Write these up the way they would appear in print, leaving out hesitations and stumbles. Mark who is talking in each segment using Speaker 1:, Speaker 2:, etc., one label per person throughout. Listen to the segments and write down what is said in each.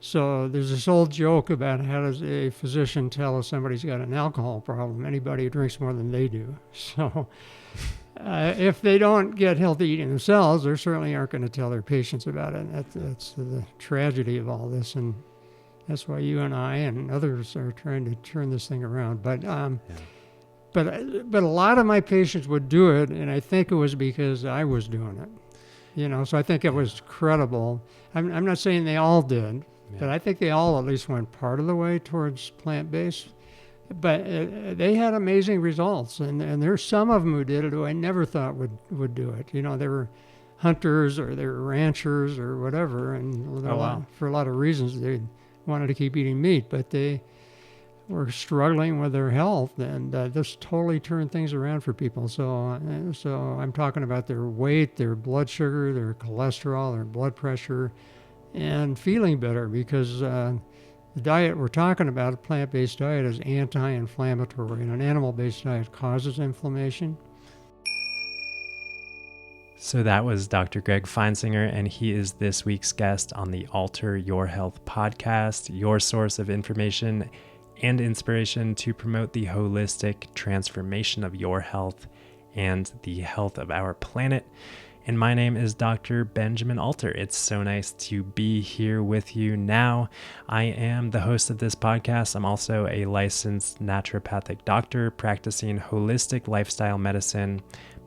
Speaker 1: So there's this old joke about how does a physician tell if somebody's got an alcohol problem? Anybody who drinks more than they do. So if they don't get healthy eating themselves, they certainly aren't going to tell their patients about it. And that's the tragedy of all this, and that's why you and I and others are trying to turn this thing around. But a lot of my patients would do it, and I think it was because I was doing it. So I think it was credible. I'm not saying they all did, but I think they all at least went part of the way towards plant-based. But they had amazing results, and there's some of them who did it who I never thought would do it. They were hunters or they were ranchers or whatever, and for a lot of reasons they wanted to keep eating meat, but they were struggling with their health, and this totally turned things around for people. So I'm talking about their weight, their blood sugar, their cholesterol, their blood pressure, and feeling better, because the diet we're talking about, a plant-based diet, is anti-inflammatory, and an animal-based diet causes inflammation.
Speaker 2: So that was Dr. Greg Feinsinger, and he is this week's guest on the Alter Your Health podcast, your source of information and inspiration to promote the holistic transformation of your health and the health of our planet. And my name is Dr. Benjamin Alter. It's so nice to be here with you now. I am the host of this podcast. I'm also a licensed naturopathic doctor practicing holistic lifestyle medicine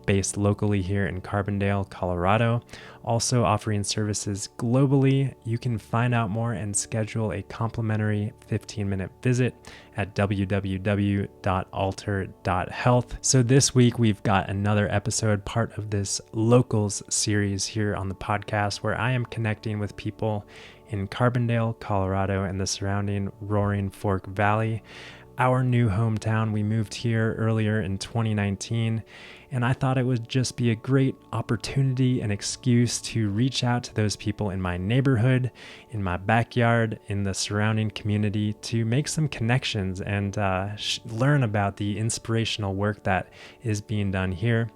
Speaker 2: based locally here in Carbondale, Colorado, also offering services globally. You can find out more and schedule a complimentary 15-minute visit at www.alter.health. So this week we've got another episode, part of this Locals series here on the podcast, where I am connecting with people in Carbondale, Colorado, and the surrounding Roaring Fork Valley, our new hometown. We moved here earlier in 2019, and I thought it would just be a great opportunity and excuse to reach out to those people in my neighborhood, in my backyard, in the surrounding community, to make some connections and learn about the inspirational work that is being done here.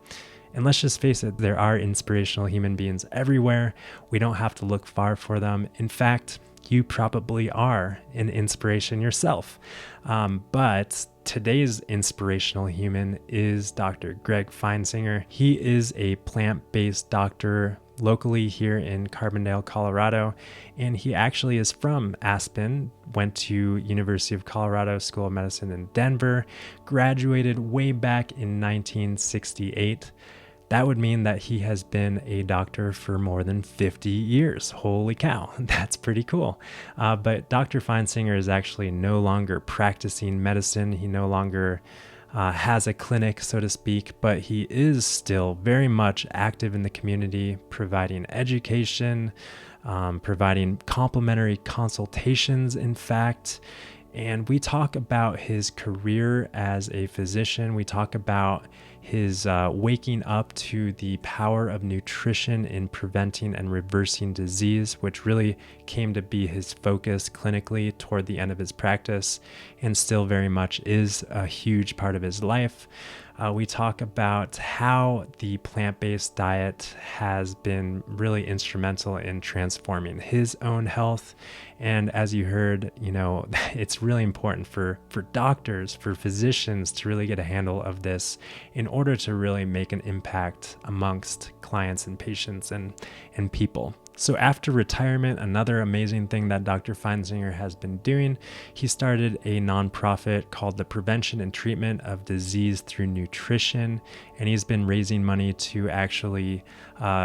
Speaker 2: And let's just face it, there are inspirational human beings everywhere. We don't have to look far for them. In fact, you probably are an inspiration yourself. But today's inspirational human is Dr. Greg Feinsinger. He is a plant-based doctor locally here in Carbondale, Colorado, and he actually is from Aspen, went to University of Colorado School of Medicine in Denver, graduated way back in 1968. That would mean that he has been a doctor for more than 50 years. Holy cow, that's pretty cool. But Dr. Feinsinger is actually no longer practicing medicine. He no longer has a clinic, so to speak, but he is still very much active in the community, providing education, providing complimentary consultations, in fact. And we talk about his career as a physician. We talk about his waking up to the power of nutrition in preventing and reversing disease, which really came to be his focus clinically toward the end of his practice and still very much is a huge part of his life. We talk about how the plant-based diet has been really instrumental in transforming his own health. And as you heard, it's really important for doctors, for physicians to really get a handle of this in order to really make an impact amongst clients and patients and people. So after retirement, another amazing thing that Dr. Feinsinger has been doing, he started a nonprofit called the Prevention and Treatment of Disease Through Nutrition, and he's been raising money to actually,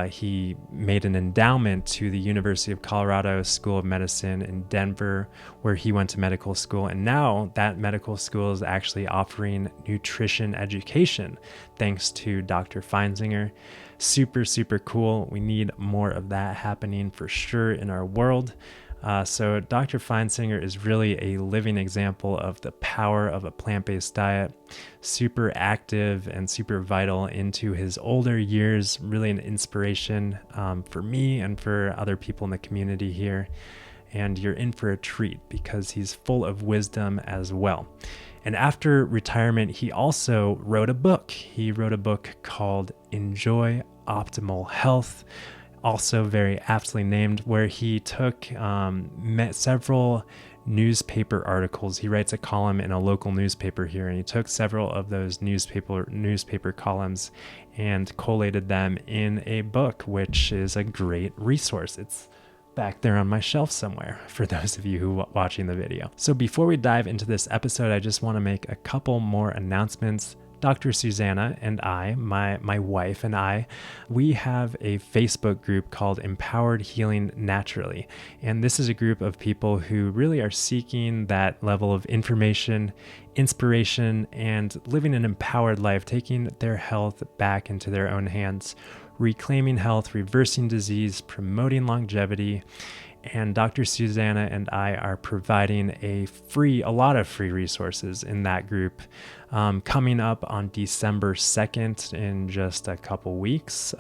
Speaker 2: he made an endowment to the University of Colorado School of Medicine in Denver, where he went to medical school, and now that medical school is actually offering nutrition education, thanks to Dr. Feinsinger. Super, super cool. We need more of that happening for sure in our world. So Dr. Feinsinger is really a living example of the power of a plant-based diet, super active and super vital into his older years, really an inspiration for me and for other people in the community here. And you're in for a treat because he's full of wisdom as well. And after retirement, he also wrote a book. He wrote a book called Enjoy Optimal Health. also very aptly named, where he took several newspaper articles. He writes a column in a local newspaper here, and he took several of those newspaper columns and collated them in a book, which is a great resource. It's back there on my shelf somewhere for those of you who are watching the video. So before we dive into this episode, I just want to make a couple more announcements. Dr. Susanna and I, my wife and I, we have a Facebook group called Empowered Healing Naturally. And this is a group of people who really are seeking that level of information, inspiration, and living an empowered life, taking their health back into their own hands, reclaiming health, reversing disease, promoting longevity. And Dr. Susanna and I are providing a lot of free resources in that group coming up on December 2nd in just a couple weeks,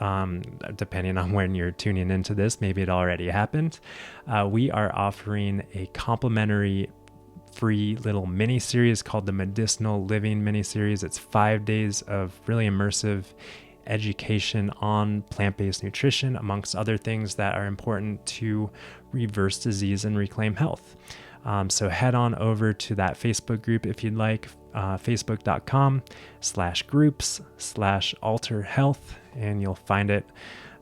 Speaker 2: depending on when you're tuning into this. Maybe it already happened. We are offering a complimentary free little mini series called the Medicinal Living mini series. It's 5 days of really immersive education on plant-based nutrition, amongst other things that are important to reverse disease and reclaim health. So head on over to that Facebook group if you'd like, facebook.com/groups/alterhealth, and you'll find it.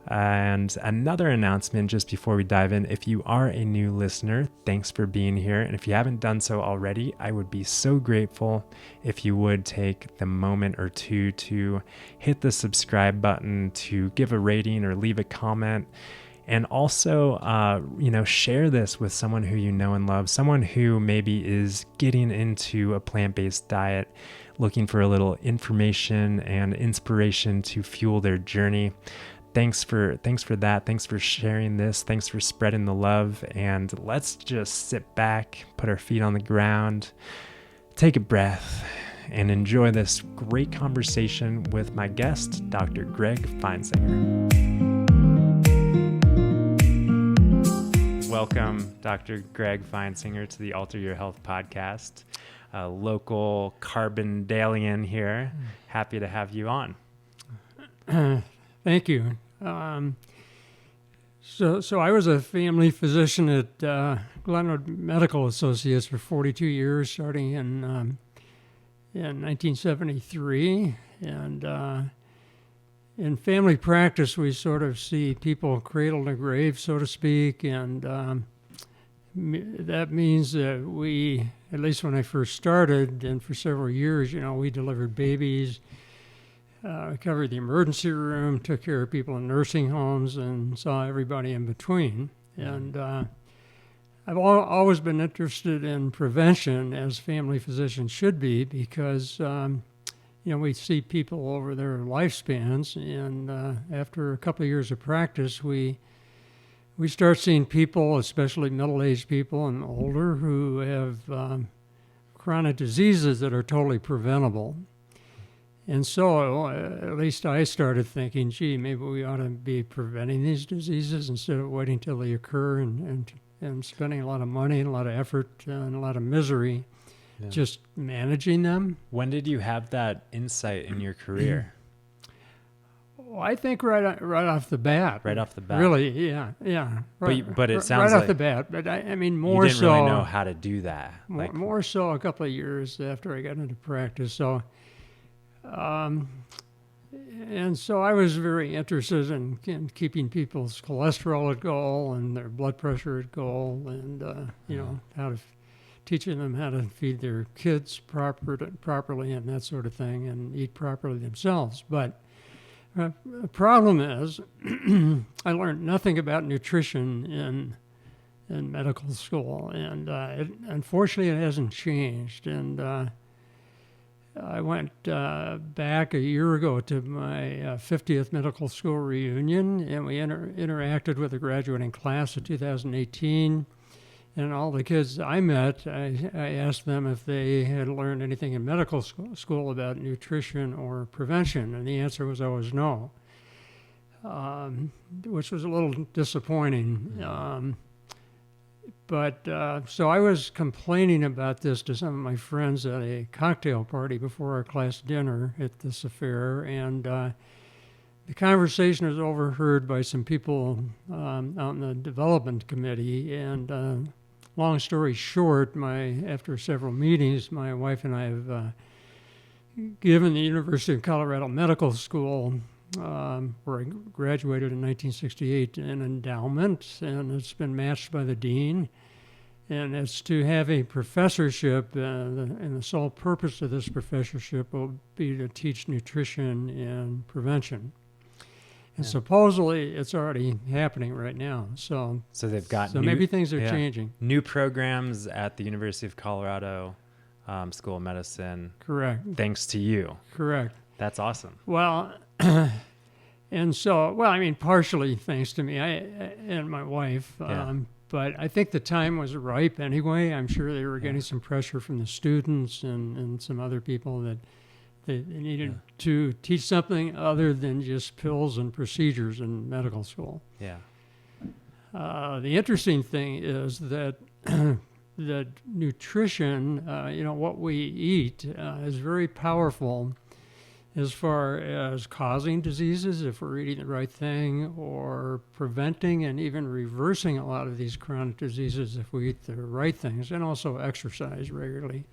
Speaker 2: And another announcement just before we dive in, if you are a new listener, thanks for being here. And if you haven't done so already, I would be so grateful if you would take the moment or two to hit the subscribe button, to give a rating or leave a comment. And also, share this with someone who you know and love, someone who maybe is getting into a plant-based diet, looking for a little information and inspiration to fuel their journey. Thanks for that. Thanks for sharing this. Thanks for spreading the love. And let's just sit back, put our feet on the ground, take a breath, and enjoy this great conversation with my guest, Dr. Greg Feinsinger. Welcome, Dr. Greg Feinsinger, to the Alter Your Health podcast. A local Carbondalian here. Happy to have you on.
Speaker 1: Thank you. So I was a family physician at Glenwood Medical Associates for 42 years, starting in 1973. And in family practice, we sort of see people cradle to grave, so to speak, and that means that we, at least when I first started, and for several years, we delivered babies, covered the emergency room, took care of people in nursing homes, and saw everybody in between. And I've always been interested in prevention, as family physicians should be, because we see people over their lifespans, and after a couple of years of practice, we start seeing people, especially middle-aged people and older, who have chronic diseases that are totally preventable. And so at least I started thinking, gee, maybe we ought to be preventing these diseases instead of waiting till they occur and spending a lot of money and a lot of effort and a lot of misery just managing them.
Speaker 2: When did you have that insight in your career?
Speaker 1: Well, I think right off the bat.
Speaker 2: Right off the bat.
Speaker 1: Really, yeah.
Speaker 2: But it sounds
Speaker 1: right
Speaker 2: like
Speaker 1: off the bat. But I mean, more
Speaker 2: you didn't
Speaker 1: so.
Speaker 2: really know how to do that.
Speaker 1: More so a couple of years after I got into practice. So, and so I was very interested in keeping people's cholesterol at goal and their blood pressure at goal, and teaching them how to feed their kids properly and that sort of thing, and eat properly themselves. But the problem is, I learned nothing about nutrition in medical school, and unfortunately, it hasn't changed. And I went back a year ago to my 50th medical school reunion, and we interacted with the graduating class of 2018. And all the kids I met, I asked them if they had learned anything in medical school about nutrition or prevention, and the answer was always no, which was a little disappointing. So I was complaining about this to some of my friends at a cocktail party before our class dinner at this affair, and the conversation was overheard by some people out in the development committee, and long story short, after several meetings, my wife and I have given the University of Colorado Medical School, where I graduated in 1968, an endowment, and it's been matched by the dean. And it's to have a professorship, and the sole purpose of this professorship will be to teach nutrition and prevention. And supposedly it's already happening right now. So
Speaker 2: they've got
Speaker 1: maybe things are changing.
Speaker 2: New programs at the University of Colorado School of Medicine.
Speaker 1: Correct.
Speaker 2: Thanks to you.
Speaker 1: Correct.
Speaker 2: That's awesome.
Speaker 1: Well, and so, partially thanks to me and my wife. But I think the time was ripe anyway. I'm sure they were getting some pressure from the students and some other people that they needed to teach something other than just pills and procedures in medical school.
Speaker 2: Yeah.
Speaker 1: The interesting thing is that that nutrition, what we eat, is very powerful as far as causing diseases, if we're eating the right thing, or preventing and even reversing a lot of these chronic diseases if we eat the right things, and also exercise regularly.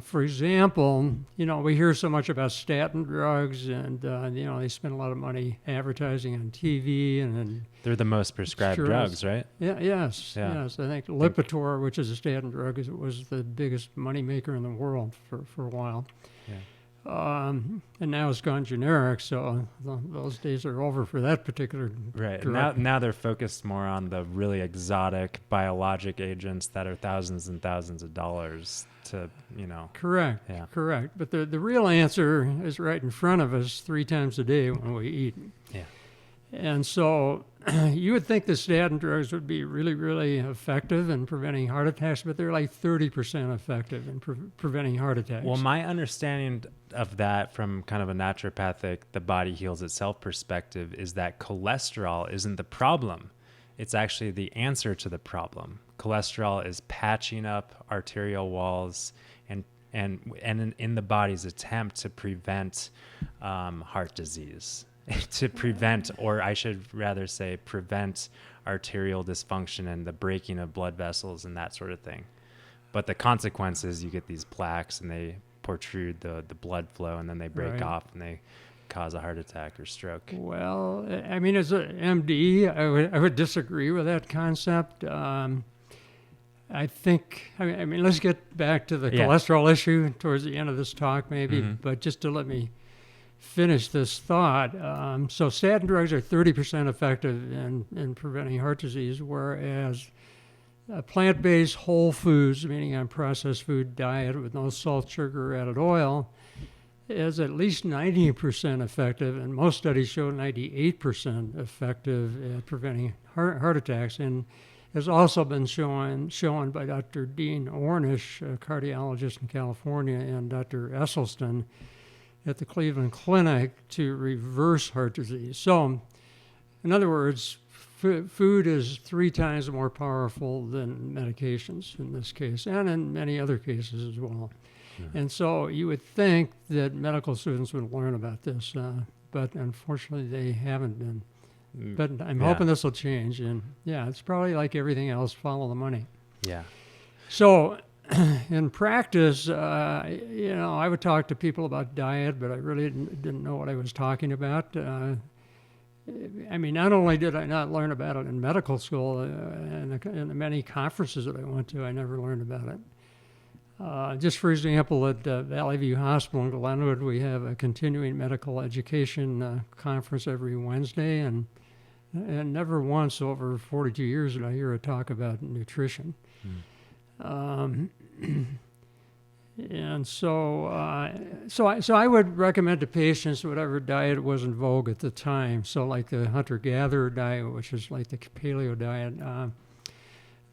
Speaker 1: For example, we hear so much about statin drugs, and they spend a lot of money advertising on TV, and
Speaker 2: they're the most prescribed drugs, right?
Speaker 1: Yes. I think Lipitor, which is a statin drug, was the biggest money maker in the world for a while.
Speaker 2: Yeah.
Speaker 1: And now it's gone generic, so those days are over for that particular drug.
Speaker 2: Now they're focused more on the really exotic biologic agents that are thousands and thousands of dollars to,
Speaker 1: Correct. But the real answer is right in front of us 3 times a day when we eat.
Speaker 2: Yeah.
Speaker 1: And so you would think the statin drugs would be really, really effective in preventing heart attacks, but they're like 30% effective in preventing heart attacks.
Speaker 2: Well, my understanding of that from kind of a naturopathic, the body heals itself perspective is that cholesterol isn't the problem. It's actually the answer to the problem. Cholesterol is patching up arterial walls and in the body's attempt to prevent heart disease. To prevent, or I should rather say prevent, arterial dysfunction and the breaking of blood vessels and that sort of thing. But the consequence is you get these plaques and they protrude the blood flow, and then they break off and they cause a heart attack or stroke.
Speaker 1: Well, I mean, as an MD, I would disagree with that concept. I think, let's get back to the cholesterol issue towards the end of this talk maybe, but just to let me finish this thought. So statin drugs are 30% effective in preventing heart disease, whereas plant-based whole foods, meaning a processed food diet with no salt, sugar, or added oil, is at least 90% effective, and most studies show 98% effective at preventing heart attacks, and has also been shown by Dr. Dean Ornish, a cardiologist in California, and Dr. Esselstyn at the Cleveland Clinic to reverse heart disease. So, in other words, food is 3 times more powerful than medications in this case, and in many other cases as well. Mm-hmm. And so you would think that medical students would learn about this, but unfortunately they haven't been. But I'm hoping this will change, and it's probably like everything else, follow the money. Yeah. So, in practice, I would talk to people about diet, but I really didn't know what I was talking about. Not only did I not learn about it in medical school, and the many conferences that I went to, I never learned about it. Just for example, at Valley View Hospital in Glenwood, we have a continuing medical education conference every Wednesday, and never once over 42 years did I hear a talk about nutrition. And so I would recommend to patients whatever diet was in vogue at the time. So like the hunter-gatherer diet, which is like the paleo diet,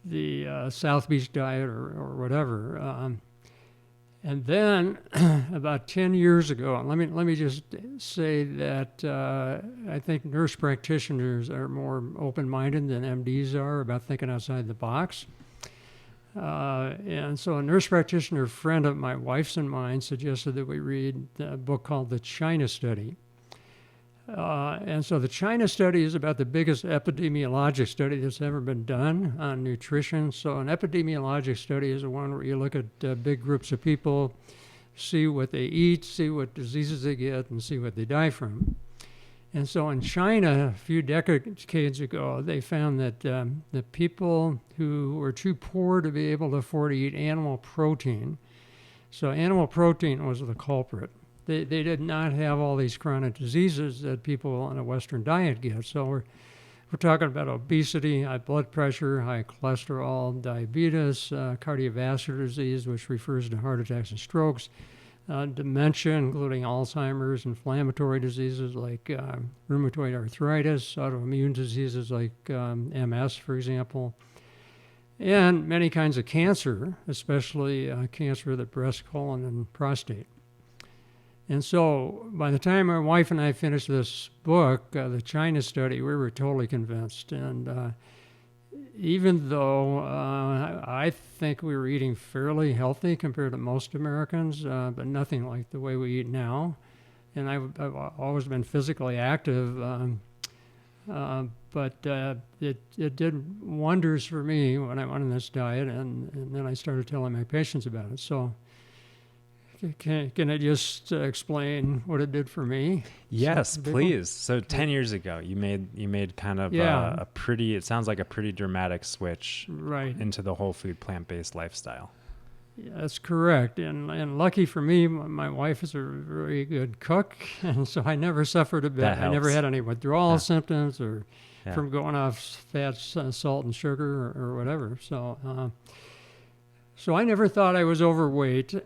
Speaker 1: the South Beach diet or whatever. And then about 10 years ago, let me just say that I think nurse practitioners are more open-minded than MDs are about thinking outside the box. And so a nurse practitioner friend of my wife's and mine suggested that we read a book called The China Study. And so the China study is about the biggest epidemiologic study that's ever been done on nutrition. So an epidemiologic study is the one where you look at big groups of people, see what they eat, see what diseases they get, and see what they die from. And so in China, a few decades ago, they found that the people who were too poor to be able to afford to eat animal protein, so animal protein was the culprit. They did not have all these chronic diseases that people on a Western diet get. So we're talking about obesity, high blood pressure, high cholesterol, diabetes, cardiovascular disease, which refers to heart attacks and strokes, dementia, including Alzheimer's, inflammatory diseases like rheumatoid arthritis, autoimmune diseases like MS, for example, and many kinds of cancer, especially cancer of the breast, colon, and prostate. And so by the time my wife and I finished this book, the China study, we were totally convinced. And even though I think we were eating fairly healthy compared to most Americans, but nothing like the way we eat now. And I've always been physically active, but it did wonders for me when I went on this diet, and then I started telling my patients about it. So can I just explain what it did for me?
Speaker 2: Yes, please. So 10 years ago, you made kind of a pretty, it sounds like a pretty dramatic switch into the whole food plant-based lifestyle.
Speaker 1: Yeah, that's correct. And lucky for me, my wife is a very good cook, and so I never suffered a bit. I never had any withdrawal symptoms or from going off fat, salt, and sugar or whatever. So I never thought I was overweight.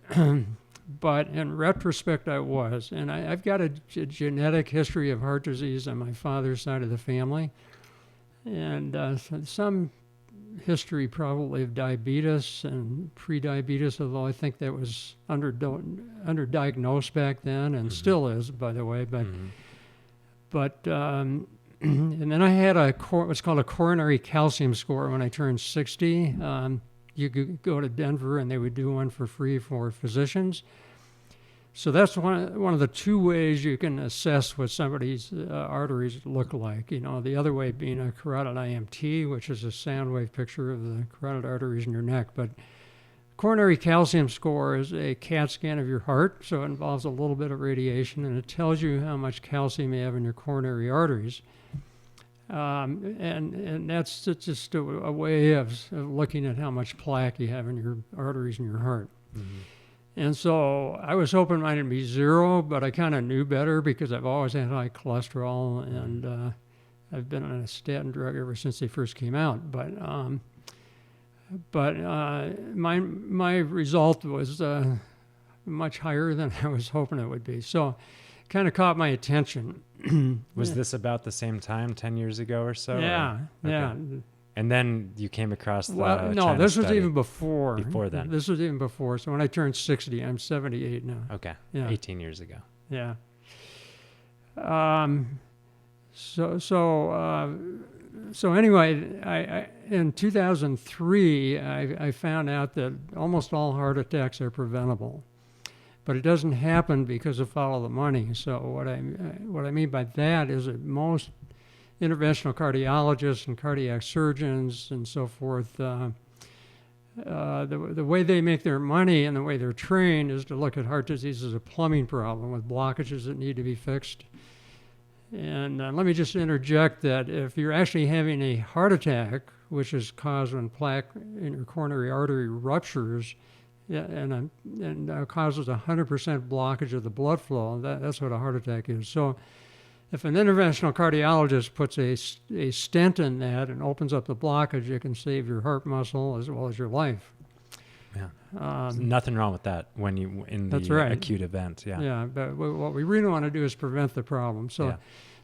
Speaker 1: But in retrospect, I was. And I've got a genetic history of heart disease on my father's side of the family. And some history probably of diabetes and pre-diabetes, although I think that was underdiagnosed back then and still is, by the way. But and then I had what's called a coronary calcium score when I turned 60. You could go to Denver and they would do one for free for physicians. So that's one of the two ways you can assess what somebody's arteries look like. You know, the other way being a carotid IMT, which is a sound wave picture of the carotid arteries in your neck. But coronary calcium score is a CAT scan of your heart, so it involves a little bit of radiation, and it tells you how much calcium you have in your coronary arteries. And that's just a way of looking at how much plaque you have in your arteries in your heart. Mm-hmm. And so I was hoping mine would be zero, but I kind of knew better because I've always had high cholesterol, and I've been on a statin drug ever since they first came out. But my result was much higher than I was hoping it would be. So it kind of caught my attention.
Speaker 2: Was this about the same time, 10 years ago or so?
Speaker 1: Yeah,
Speaker 2: okay.
Speaker 1: Yeah.
Speaker 2: And then you came across the China
Speaker 1: this was
Speaker 2: study.
Speaker 1: even before.
Speaker 2: Before then?
Speaker 1: This was even before. So when I turned 60, I'm 78 now.
Speaker 2: Okay, 18 years ago.
Speaker 1: Yeah. So anyway, I in 2003, I found out that almost all heart attacks are preventable. But it doesn't happen because of follow the money. So what I mean by that is that most interventional cardiologists and cardiac surgeons and so forth, the way they make their money and the way they're trained is to look at heart disease as a plumbing problem with blockages that need to be fixed. And let me just interject that if you're actually having a heart attack, which is caused when plaque in your coronary artery ruptures, and causes 100% blockage of the blood flow, that's what a heart attack is. So if an interventional cardiologist puts a stent in that and opens up the blockage, it can save your heart muscle as well as your life.
Speaker 2: Yeah, nothing wrong with that when you in the acute event. Yeah.
Speaker 1: Yeah, but what we really want to do is prevent the problem. So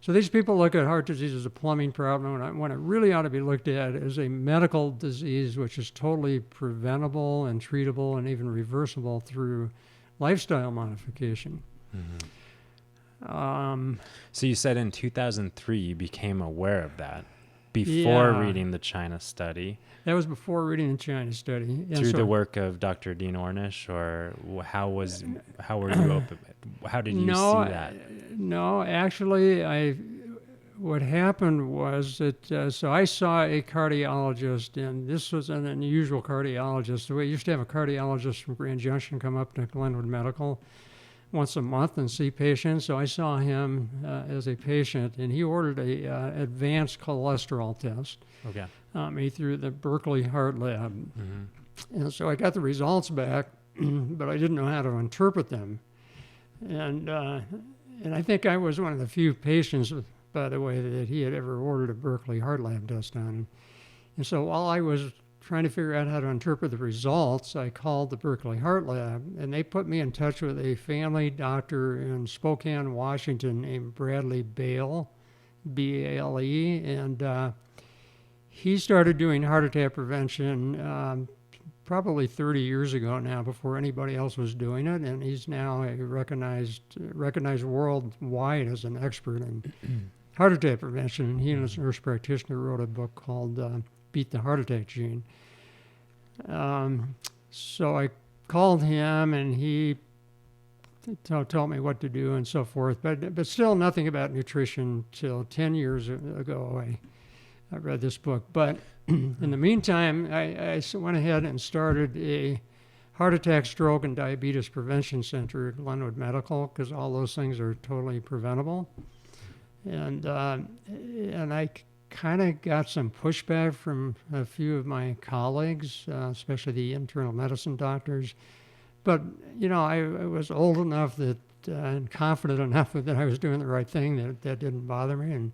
Speaker 1: these people look at heart disease as a plumbing problem, when it really ought to be looked at as a medical disease, which is totally preventable and treatable and even reversible through lifestyle modification.
Speaker 2: Mm-hmm. So you said in 2003 you became aware of that before reading the China study.
Speaker 1: That was before reading the China study.
Speaker 2: Through the work of Dr. Dean Ornish, or how did you see that?
Speaker 1: No, actually, what happened was that, so I saw a cardiologist, and this was an unusual cardiologist. We used to have a cardiologist from Grand Junction come up to Glenwood Medical once a month and see patients. So I saw him as a patient, and he ordered a advanced cholesterol test.
Speaker 2: Okay.
Speaker 1: Me through the Berkeley Heart Lab.
Speaker 2: Mm-hmm.
Speaker 1: And so I got the results back, but I didn't know how to interpret them. And I think I was one of the few patients, by the way, that he had ever ordered a Berkeley Heart Lab test on. And so while I was trying to figure out how to interpret the results, I called the Berkeley Heart Lab, and they put me in touch with a family doctor in Spokane, Washington, named Bradley Bale, B-A-L-E, and he started doing heart attack prevention probably 30 years ago now, before anybody else was doing it, and he's now a recognized worldwide as an expert in heart attack prevention. He and his nurse practitioner wrote a book called Beat the Heart Attack Gene. So I called him, and he told me what to do and so forth, but still nothing about nutrition till 10 years ago. I read this book, but in the meantime, I went ahead and started a heart attack, stroke, and diabetes prevention center at Glenwood Medical, because all those things are totally preventable. And I kind of got some pushback from a few of my colleagues, especially the internal medicine doctors. But, I was old enough and confident enough that I was doing the right thing that didn't bother me.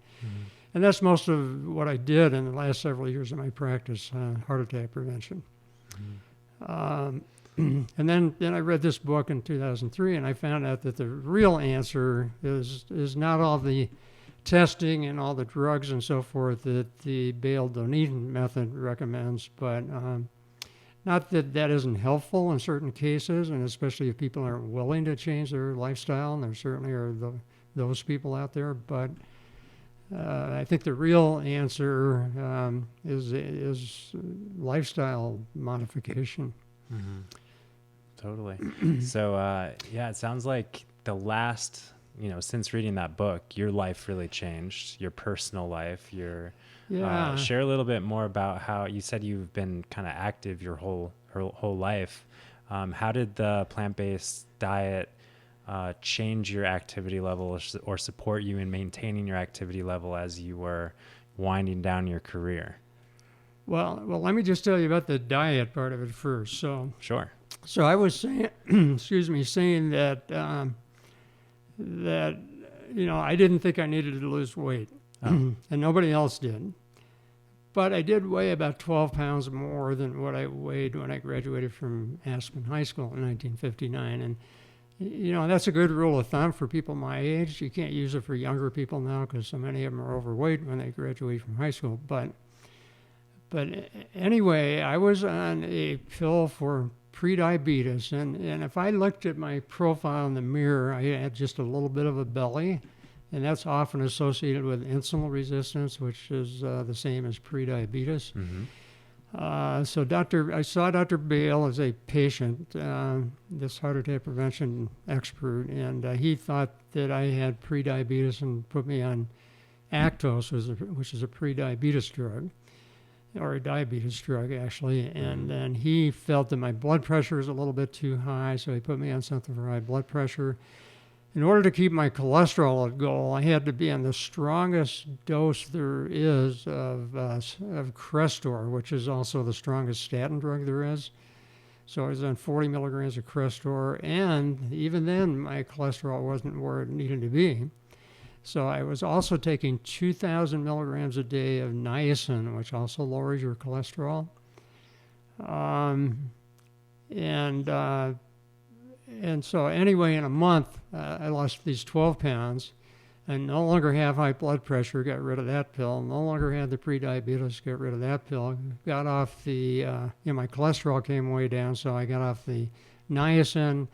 Speaker 1: And that's most of what I did in the last several years of my practice, heart attack prevention. And then I read this book in 2003, and I found out that the real answer is not all the testing and all the drugs and so forth that the Bale-Doneden method recommends, but not that isn't helpful in certain cases, and especially if people aren't willing to change their lifestyle, and there certainly are those people out there, but I think the real answer is lifestyle modification.
Speaker 2: Mm-hmm. Totally. So, it sounds like the last, since reading that book, your life really changed, your personal life, share a little bit more about how you said you've been kind of active your whole life. How did the plant-based diet change your activity level or support you in maintaining your activity level as you were winding down your career?
Speaker 1: Well, let me just tell you about the diet part of it first. So
Speaker 2: sure.
Speaker 1: So I was saying, saying that I didn't think I needed to lose weight, and nobody else did. But I did weigh about 12 pounds more than what I weighed when I graduated from Aspen High School in 1959, and that's a good rule of thumb for people my age. You can't use it for younger people now because so many of them are overweight when they graduate from high school. But anyway, I was on a pill for prediabetes, and if I looked at my profile in the mirror, I had just a little bit of a belly, and that's often associated with insulin resistance, which is the same as prediabetes.
Speaker 2: Mm-hmm.
Speaker 1: So I saw Dr. Bale as a patient, this heart attack prevention expert, and he thought that I had prediabetes and put me on Actos, which is a prediabetes drug, or a diabetes drug, actually. And then he felt that my blood pressure was a little bit too high, so he put me on something for high blood pressure. In order to keep my cholesterol at goal, I had to be on the strongest dose there is of Crestor, which is also the strongest statin drug there is. So I was on 40 milligrams of Crestor, and even then, my cholesterol wasn't where it needed to be. So I was also taking 2,000 milligrams a day of niacin, which also lowers your cholesterol. And so anyway, in a month, I lost these 12 pounds. I no longer have high blood pressure, got rid of that pill. No longer had the prediabetes, got rid of that pill. Got off the, my cholesterol came way down, so I got off the niacin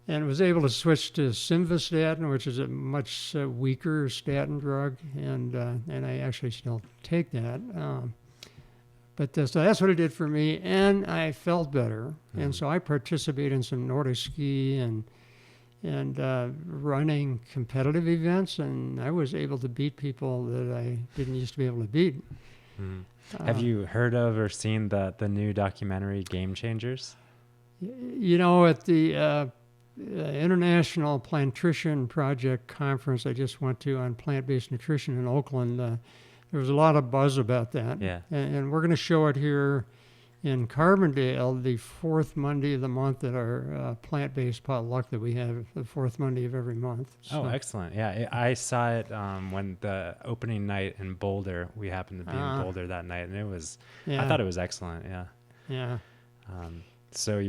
Speaker 1: and was able to switch to simvastatin, which is a much weaker statin drug, and I actually still take that. So that's what it did for me, and I felt better. And so I participated in some Nordic ski and and running competitive events, and I was able to beat people that I didn't used to be able to beat.
Speaker 2: Mm. Have you heard of or seen the new documentary Game Changers?
Speaker 1: At the International Plantrition Project conference I just went to on plant-based nutrition in Oakland, there was a lot of buzz about that.
Speaker 2: Yeah.
Speaker 1: And we're going to show it here in Carbondale the fourth Monday of the month at our plant-based potluck that we have the fourth Monday of every month.
Speaker 2: So. Oh, excellent. Yeah, I saw it when the opening night in Boulder, we happened to be in Boulder that night, and it was, I thought it was excellent. Yeah.
Speaker 1: Yeah.
Speaker 2: So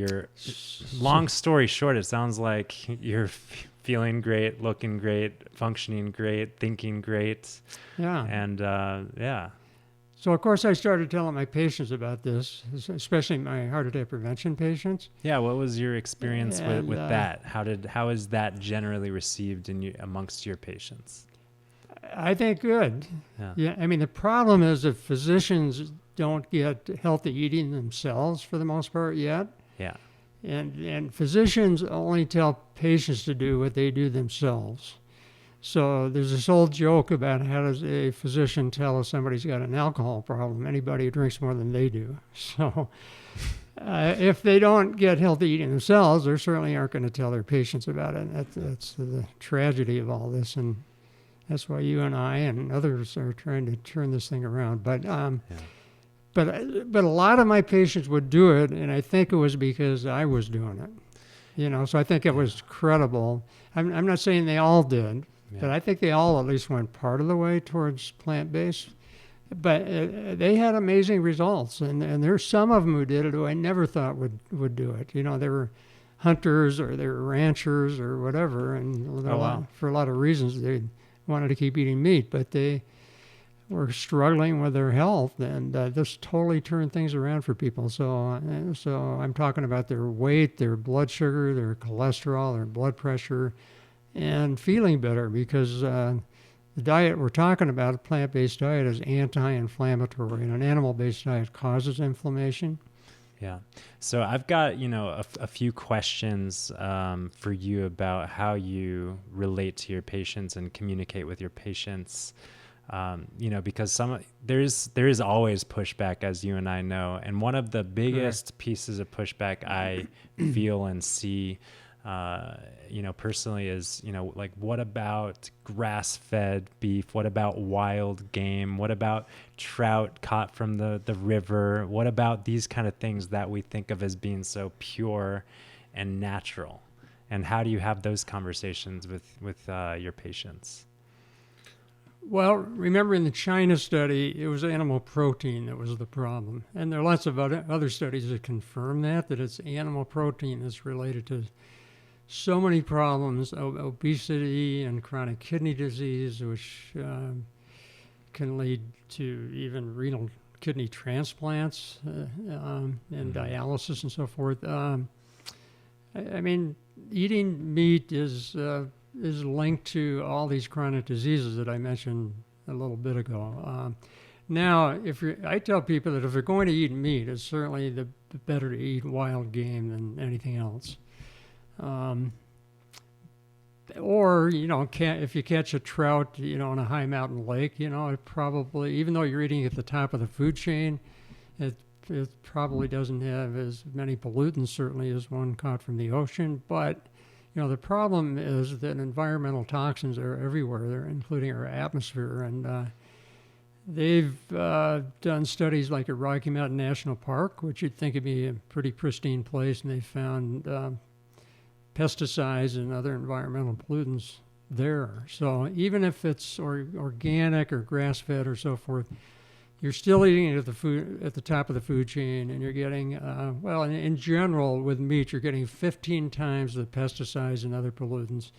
Speaker 2: long story short, it sounds like you're feeling great, looking great, functioning great, thinking great.
Speaker 1: Yeah.
Speaker 2: And yeah.
Speaker 1: So, of course, I started telling my patients about this, especially my heart attack prevention patients.
Speaker 2: Yeah, what was your experience with that? How is that generally received amongst your patients?
Speaker 1: I think good. Yeah. I mean, the problem is that physicians don't get healthy eating themselves for the most part yet.
Speaker 2: Yeah.
Speaker 1: And physicians only tell patients to do what they do themselves. So there's this old joke about how does a physician tell if somebody's got an alcohol problem? Anybody who drinks more than they do. So if they don't get healthy eating themselves, they certainly aren't going to tell their patients about it. That's the tragedy of all this, and that's why you and I and others are trying to turn this thing around. But a lot of my patients would do it, and I think it was because I was doing it. So I think it was credible. I'm not saying they all did. Yeah. But I think they all at least went part of the way towards plant-based. But they had amazing results. And there's some of them who did it who I never thought would do it. They were hunters or they were ranchers or whatever. And for a lot of reasons, they wanted to keep eating meat. But they were struggling with their health. And this totally turned things around for people. So I'm talking about their weight, their blood sugar, their cholesterol, their blood pressure, and feeling better, because the diet we're talking about, a plant-based diet, is anti-inflammatory, and an animal-based diet causes inflammation.
Speaker 2: Yeah. So I've got, a few questions for you about how you relate to your patients and communicate with your patients. Because there is always pushback, as you and I know, and one of the biggest pieces of pushback I feel and see personally is, like, what about grass-fed beef? What about wild game? What about trout caught from the river? What about these kind of things that we think of as being so pure and natural? And how do you have those conversations with your patients?
Speaker 1: Well, remember in the China study, it was animal protein that was the problem. And there are lots of other studies that confirm that it's animal protein that's related to so many problems, obesity and chronic kidney disease, which can lead to even renal kidney transplants and dialysis and so forth. I mean, eating meat is linked to all these chronic diseases that I mentioned a little bit ago. Now, I tell people that if they're going to eat meat, it's certainly the better to eat wild game than anything else. Or, if you catch a trout, in a high mountain lake, it probably, even though you're eating at the top of the food chain, it probably doesn't have as many pollutants, certainly, as one caught from the ocean. But, the problem is that environmental toxins are everywhere, including our atmosphere. And they've done studies like at Rocky Mountain National Park, which you'd think would be a pretty pristine place, and they found pesticides and other environmental pollutants there. So even if it's organic or grass-fed or so forth, you're still eating it at the top of the food chain, and you're getting, in general, with meat, you're getting 15 times the pesticides and other pollutants,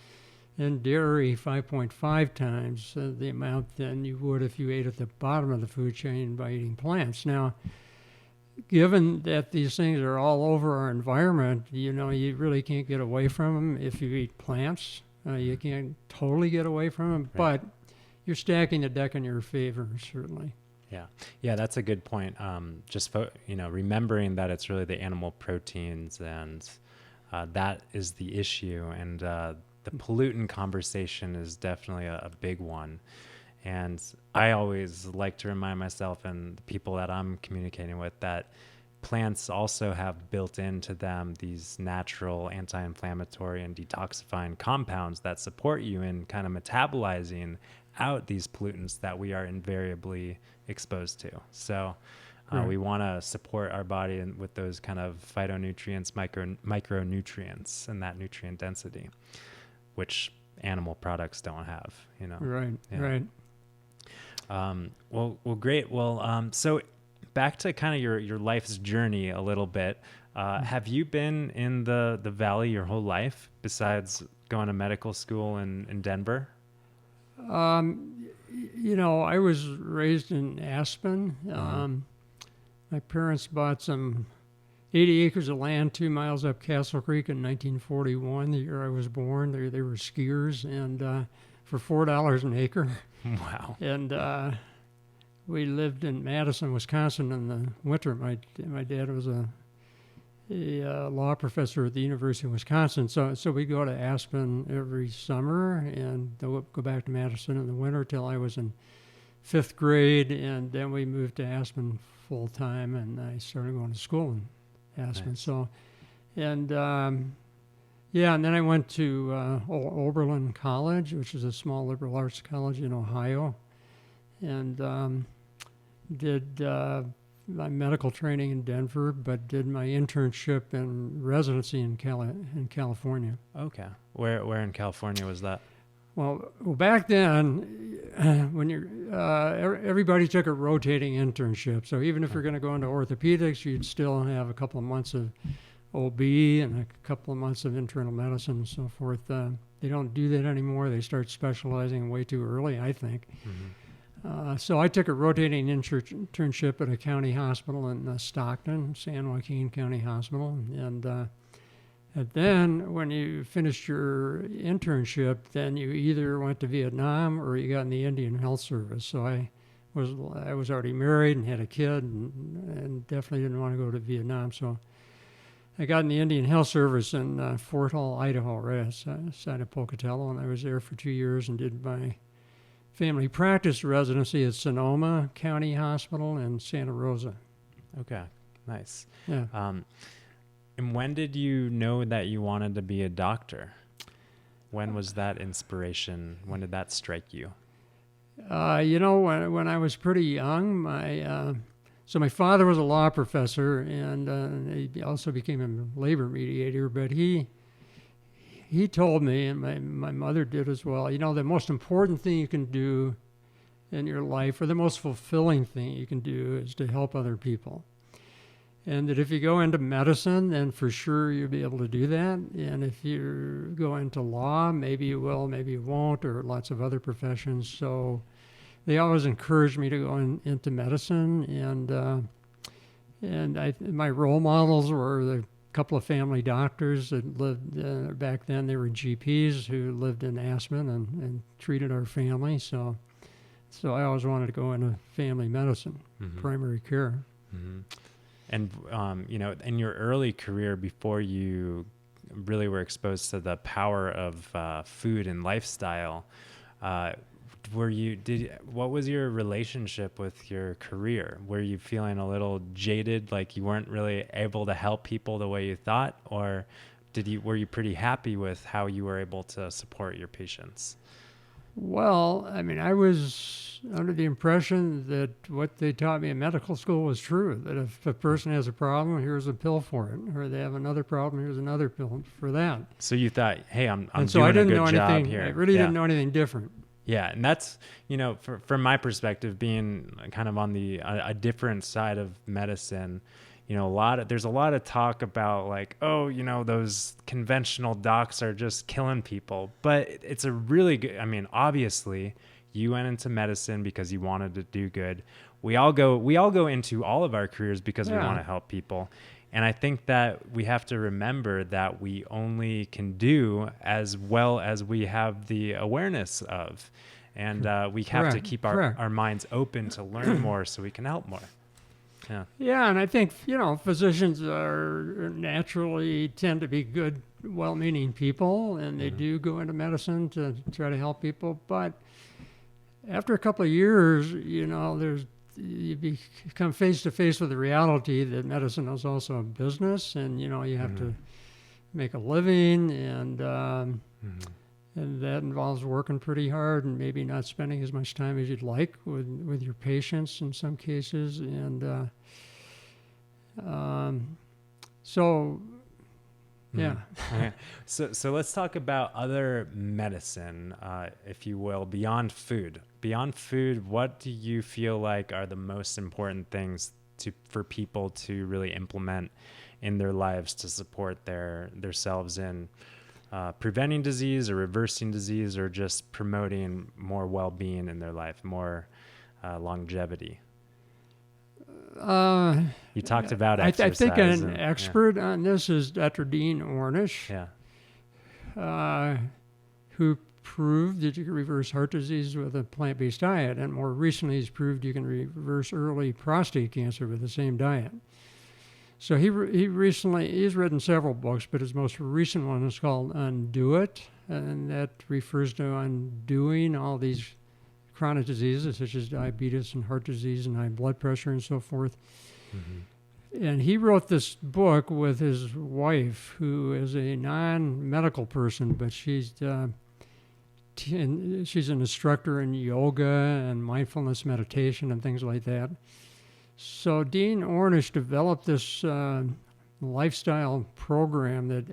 Speaker 1: and dairy 5.5 times the amount than you would if you ate at the bottom of the food chain by eating plants. Now, given that these things are all over our environment, you really can't get away from them if you eat plants. You can't totally get away from them, but you're stacking the deck in your favor, certainly.
Speaker 2: Yeah, that's a good point. Remembering that it's really the animal proteins and that is the issue. And the pollutant conversation is definitely a big one. And I always like to remind myself and the people that I'm communicating with that plants also have built into them these natural anti-inflammatory and detoxifying compounds that support you in kind of metabolizing out these pollutants that we are invariably exposed to. So we want to support our body with those kind of phytonutrients, micronutrients, and that nutrient density, which animal products don't have, you know?
Speaker 1: Right,
Speaker 2: Yeah.
Speaker 1: right.
Speaker 2: Well, great. Well, so back to kind of your life's journey a little bit. Have you been in the Valley your whole life besides going to medical school in Denver?
Speaker 1: You know, I was raised in Aspen. My parents bought some 80 acres of land 2 miles up Castle Creek in 1941, the year I was born. They were skiers, and for $4 an acre.
Speaker 2: Wow.
Speaker 1: And we lived in Madison, Wisconsin in the winter. My dad was a law professor at the University of Wisconsin, so we go to Aspen every summer and go back to Madison in the winter till I was in 5th grade, and then we moved to Aspen full time, and I started going to school in Aspen.
Speaker 2: Nice.
Speaker 1: So, and and then I went to Oberlin College, which is a small liberal arts college in Ohio, and did my medical training in Denver, but did my internship and residency in California.
Speaker 2: Okay. Where in California was that?
Speaker 1: Well, back then, when everybody took a rotating internship. So even if you're going to go into orthopedics, you'd still have a couple of months of OB and a couple of months of internal medicine and so forth. They don't do that anymore. They start specializing way too early, I think.
Speaker 2: Mm-hmm.
Speaker 1: So I took a rotating internship at a county hospital in Stockton, San Joaquin County Hospital, and then when you finished your internship, then you either went to Vietnam or you got in the Indian Health Service. So I was already married and had a kid, and definitely didn't want to go to Vietnam. So I got in the Indian Health Service in Fort Hall, Idaho, right outside of Pocatello, and I was there for 2 years and did my family practice residency at Sonoma County Hospital in Santa Rosa.
Speaker 2: Okay, nice.
Speaker 1: Yeah.
Speaker 2: And when did you know that you wanted to be a doctor? When was that inspiration? When did that strike you?
Speaker 1: You know, when I was pretty young, my father was a law professor, and he also became a labor mediator, but he told me, and my mother did as well, you know, the most important thing you can do in your life, or the most fulfilling thing you can do, is to help other people. And that if you go into medicine, then for sure you'll be able to do that. And if you go into law, maybe you will, maybe you won't, or lots of other professions. So they always encouraged me to go into medicine. And my role models were the couple of family doctors that lived back then. They were GPs who lived in Aspen and treated our family. So I always wanted to go into family medicine,
Speaker 2: mm-hmm.
Speaker 1: primary care.
Speaker 2: Mm-hmm. And, you know, in your early career, before you really were exposed to the power of food and lifestyle, what was your relationship with your career? Were you feeling a little jaded, like you weren't really able to help people the way you thought? Or were you pretty happy with how you were able to support your patients?
Speaker 1: Well, I mean, I was under the impression that what they taught me in medical school was true, that if a person has a problem, here's a pill for it, or they have another problem, here's another pill for that.
Speaker 2: So you thought, hey, I'm
Speaker 1: and so
Speaker 2: doing
Speaker 1: I didn't
Speaker 2: a
Speaker 1: know
Speaker 2: good
Speaker 1: anything,
Speaker 2: job here.
Speaker 1: I really didn't know anything different.
Speaker 2: Yeah, and that's, you know, from my perspective, being kind of on a different side of medicine, you know, there's a lot of talk about like, oh, you know, those conventional docs are just killing people. But it's a really good, I mean, obviously you went into medicine because you wanted to do good. We all go into all of our careers because we want to help people. And I think that we have to remember that we only can do as well as we have the awareness of. And we have to keep our minds open to learn more so we can help more. Yeah.
Speaker 1: Yeah, and I think, physicians are naturally tend to be good, well-meaning people, and they do go into medicine to try to help people. But after a couple of years, you become face to face with the reality that medicine is also a business, and you have to make a living, and that involves working pretty hard and maybe not spending as much time as you'd like with your patients in some cases. And so, yeah.
Speaker 2: Okay. So let's talk about other medicine, if you will, beyond food. Beyond food, what do you feel like are the most important things for people to really implement in their lives to support themselves in preventing disease or reversing disease, or just promoting more well-being in their life, more longevity? You talked about exercise.
Speaker 1: I think an expert on this is Dr. Dean Ornish, who proved that you can reverse heart disease with a plant-based diet, and more recently he's proved you can reverse early prostate cancer with the same diet. So he's written several books, but his most recent one is called Undo It, and that refers to undoing all these chronic diseases such as diabetes and heart disease and high blood pressure and so forth. And he wrote this book with his wife, who is a non-medical person, but she's an instructor in yoga and mindfulness meditation and things like that. So Dean Ornish developed this lifestyle program that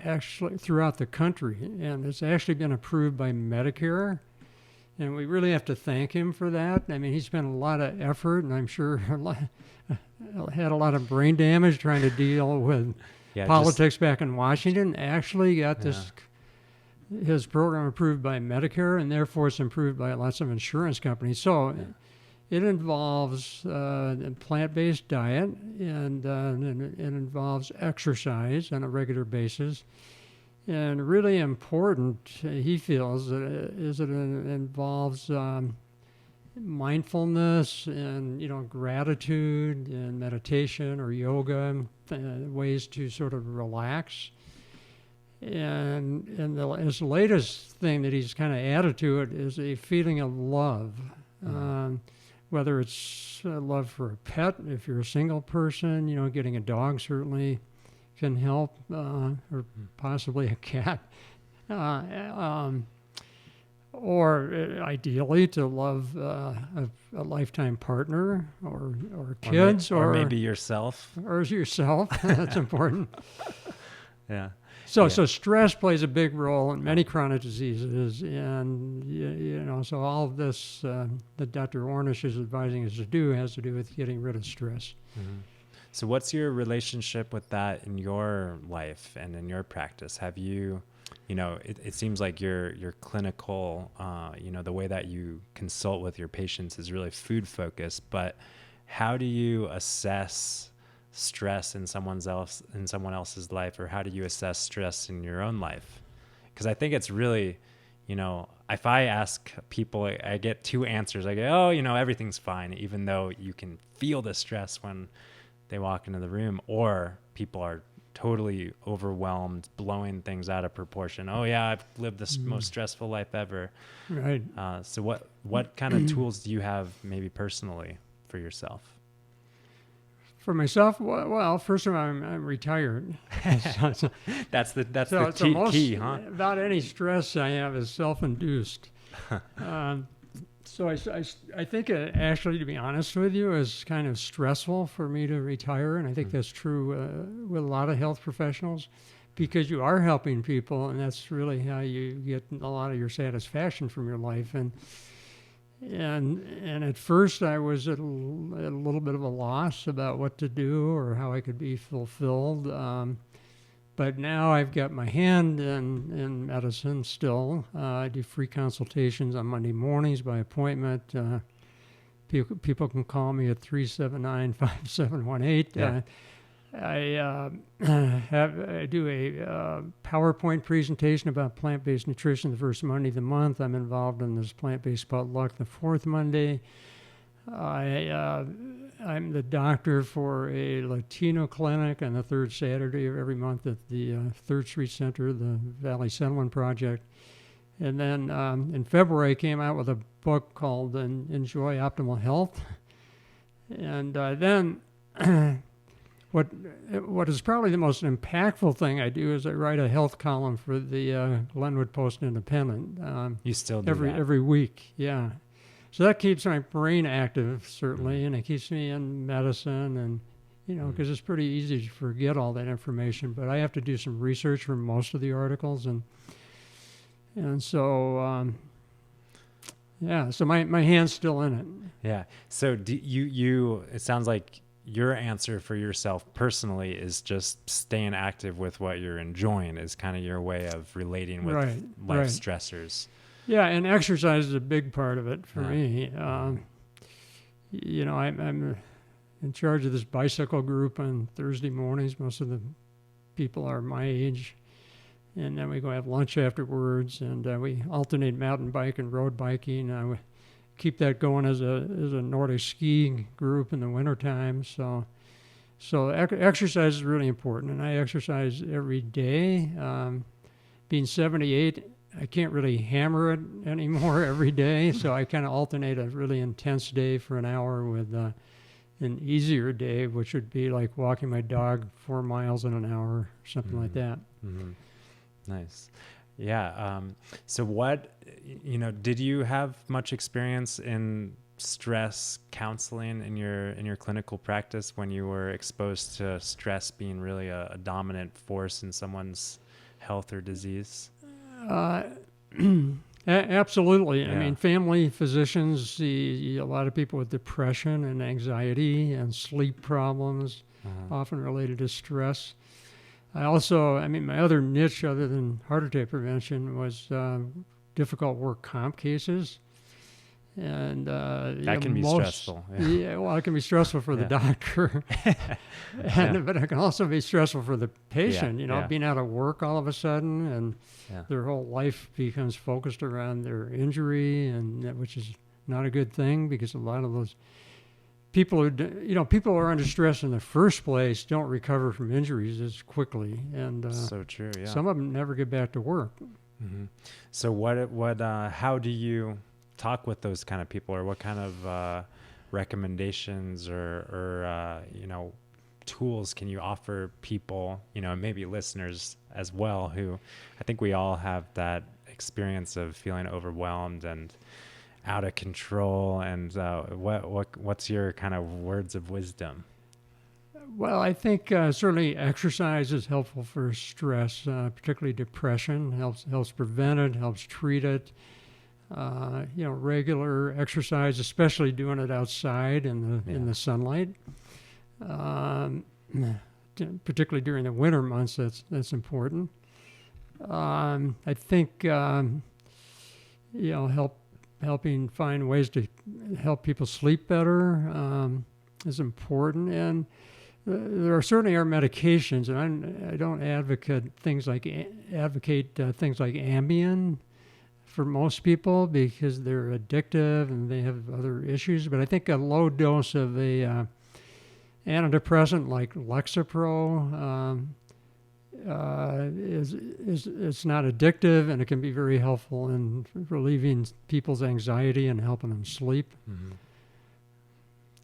Speaker 1: actually throughout the country, and it's actually been approved by Medicare. And we really have to thank him for that. I mean, he spent a lot of effort, and I'm sure had a lot of brain damage trying to deal with politics back in Washington. Actually got his program approved by Medicare, and therefore it's approved by lots of insurance companies. So it involves a plant-based diet, and it involves exercise on a regular basis. And really important, he feels, is that it involves mindfulness and gratitude and meditation or yoga, ways to sort of relax. And his latest thing that he's kind of added to it is a feeling of love. Whether it's love for a pet, if you're a single person, getting a dog certainly can help, or possibly a cat, or ideally to love a lifetime partner or kids,
Speaker 2: or maybe yourself.
Speaker 1: Or yourself. That's important.
Speaker 2: Yeah.
Speaker 1: So stress plays a big role in many chronic diseases, and so all of this that Dr. Ornish is advising us to do has to do with getting rid of stress.
Speaker 2: So what's your relationship with that in your life and in your practice? Have you, it seems like your clinical, the way that you consult with your patients is really food focused, but how do you assess stress in someone else's life, or how do you assess stress in your own life? Because I think it's really, if I ask people, I get two answers. I go, everything's fine, even though you can feel the stress when they walk into the room, or people are totally overwhelmed, blowing things out of proportion. Oh yeah, I've lived the most stressful life ever.
Speaker 1: Right.
Speaker 2: So what kind of tools do you have maybe personally for yourself?
Speaker 1: For myself, well, first of all, I'm retired.
Speaker 2: That's the key, huh?
Speaker 1: About any stress I have is self-induced. So I think it actually, to be honest with you, is kind of stressful for me to retire, and I think that's true with a lot of health professionals, because you are helping people, and that's really how you get a lot of your satisfaction from your life. And at first I was at a little bit of a loss about what to do or how I could be fulfilled. But now I've got my hand in medicine still. I do free consultations on Monday mornings by appointment. People can call me at 379-5718.
Speaker 2: Yeah.
Speaker 1: I do a PowerPoint presentation about plant-based nutrition the first Monday of the month. I'm involved in this plant-based potluck the fourth Monday. I I'm the doctor for a Latino clinic on the third Saturday of every month at the 3rd Street Center, the Valley Settlement Project. And then in February, I came out with a book called Enjoy Optimal Health. And then what is probably the most impactful thing I do is I write a health column for the Glenwood Post-Independent.
Speaker 2: You still do that?
Speaker 1: Every week, yeah. So that keeps my brain active, certainly, and it keeps me in medicine, and because it's pretty easy to forget all that information. But I have to do some research for most of the articles, and so so my hand's still in it.
Speaker 2: Yeah. So do you it sounds like your answer for yourself personally is just staying active with what you're enjoying is kind of your way of relating with life stressors. Yeah, and exercise is a big part of it for me. I'm in charge of this bicycle group on Thursday mornings. Most of the people are my age. And then we go have lunch afterwards, and we alternate mountain bike and road biking. We keep that going as a Nordic skiing group in the wintertime. So exercise is really important, and I exercise every day. Being 78, I can't really hammer it anymore every day, so I kind of alternate a really intense day for an hour with an easier day, which would be like walking my dog 4 miles in an hour, something like that. Mm-hmm. Nice. Yeah. So did you have much experience in stress counseling in your clinical practice when you were exposed to stress being really a dominant force in someone's health or disease?
Speaker 1: Absolutely.
Speaker 2: Yeah.
Speaker 1: I mean, family physicians see a lot of people with depression and anxiety and sleep problems, often related to stress. My other niche other than heart attack prevention was difficult work comp cases. And
Speaker 2: that can be stressful.
Speaker 1: Yeah, well, it can be stressful for the doctor, but it can also be stressful for the patient. Being out of work all of a sudden, and their whole life becomes focused around their injury, and which is not a good thing because a lot of those people who are under stress in the first place don't recover from injuries as quickly, and
Speaker 2: so true. Yeah,
Speaker 1: some of them never get back to work.
Speaker 2: Mm-hmm. So how do you talk with those kind of people, or what kind of recommendations or tools can you offer people, maybe listeners as well, who I think we all have that experience of feeling overwhelmed and out of control, and what's your kind of words of wisdom?
Speaker 1: Well, I think certainly exercise is helpful for stress, particularly depression. Helps prevent it, helps treat it. Regular exercise, especially doing it outside in the sunlight, particularly during the winter months. That's important. I think helping find ways to help people sleep better is important, and there are certainly medications, and I don't advocate things like Ambien for most people because they're addictive and they have other issues. But I think a low dose of a antidepressant like Lexapro it's not addictive, and it can be very helpful in relieving people's anxiety and helping them sleep.
Speaker 2: Mm-hmm.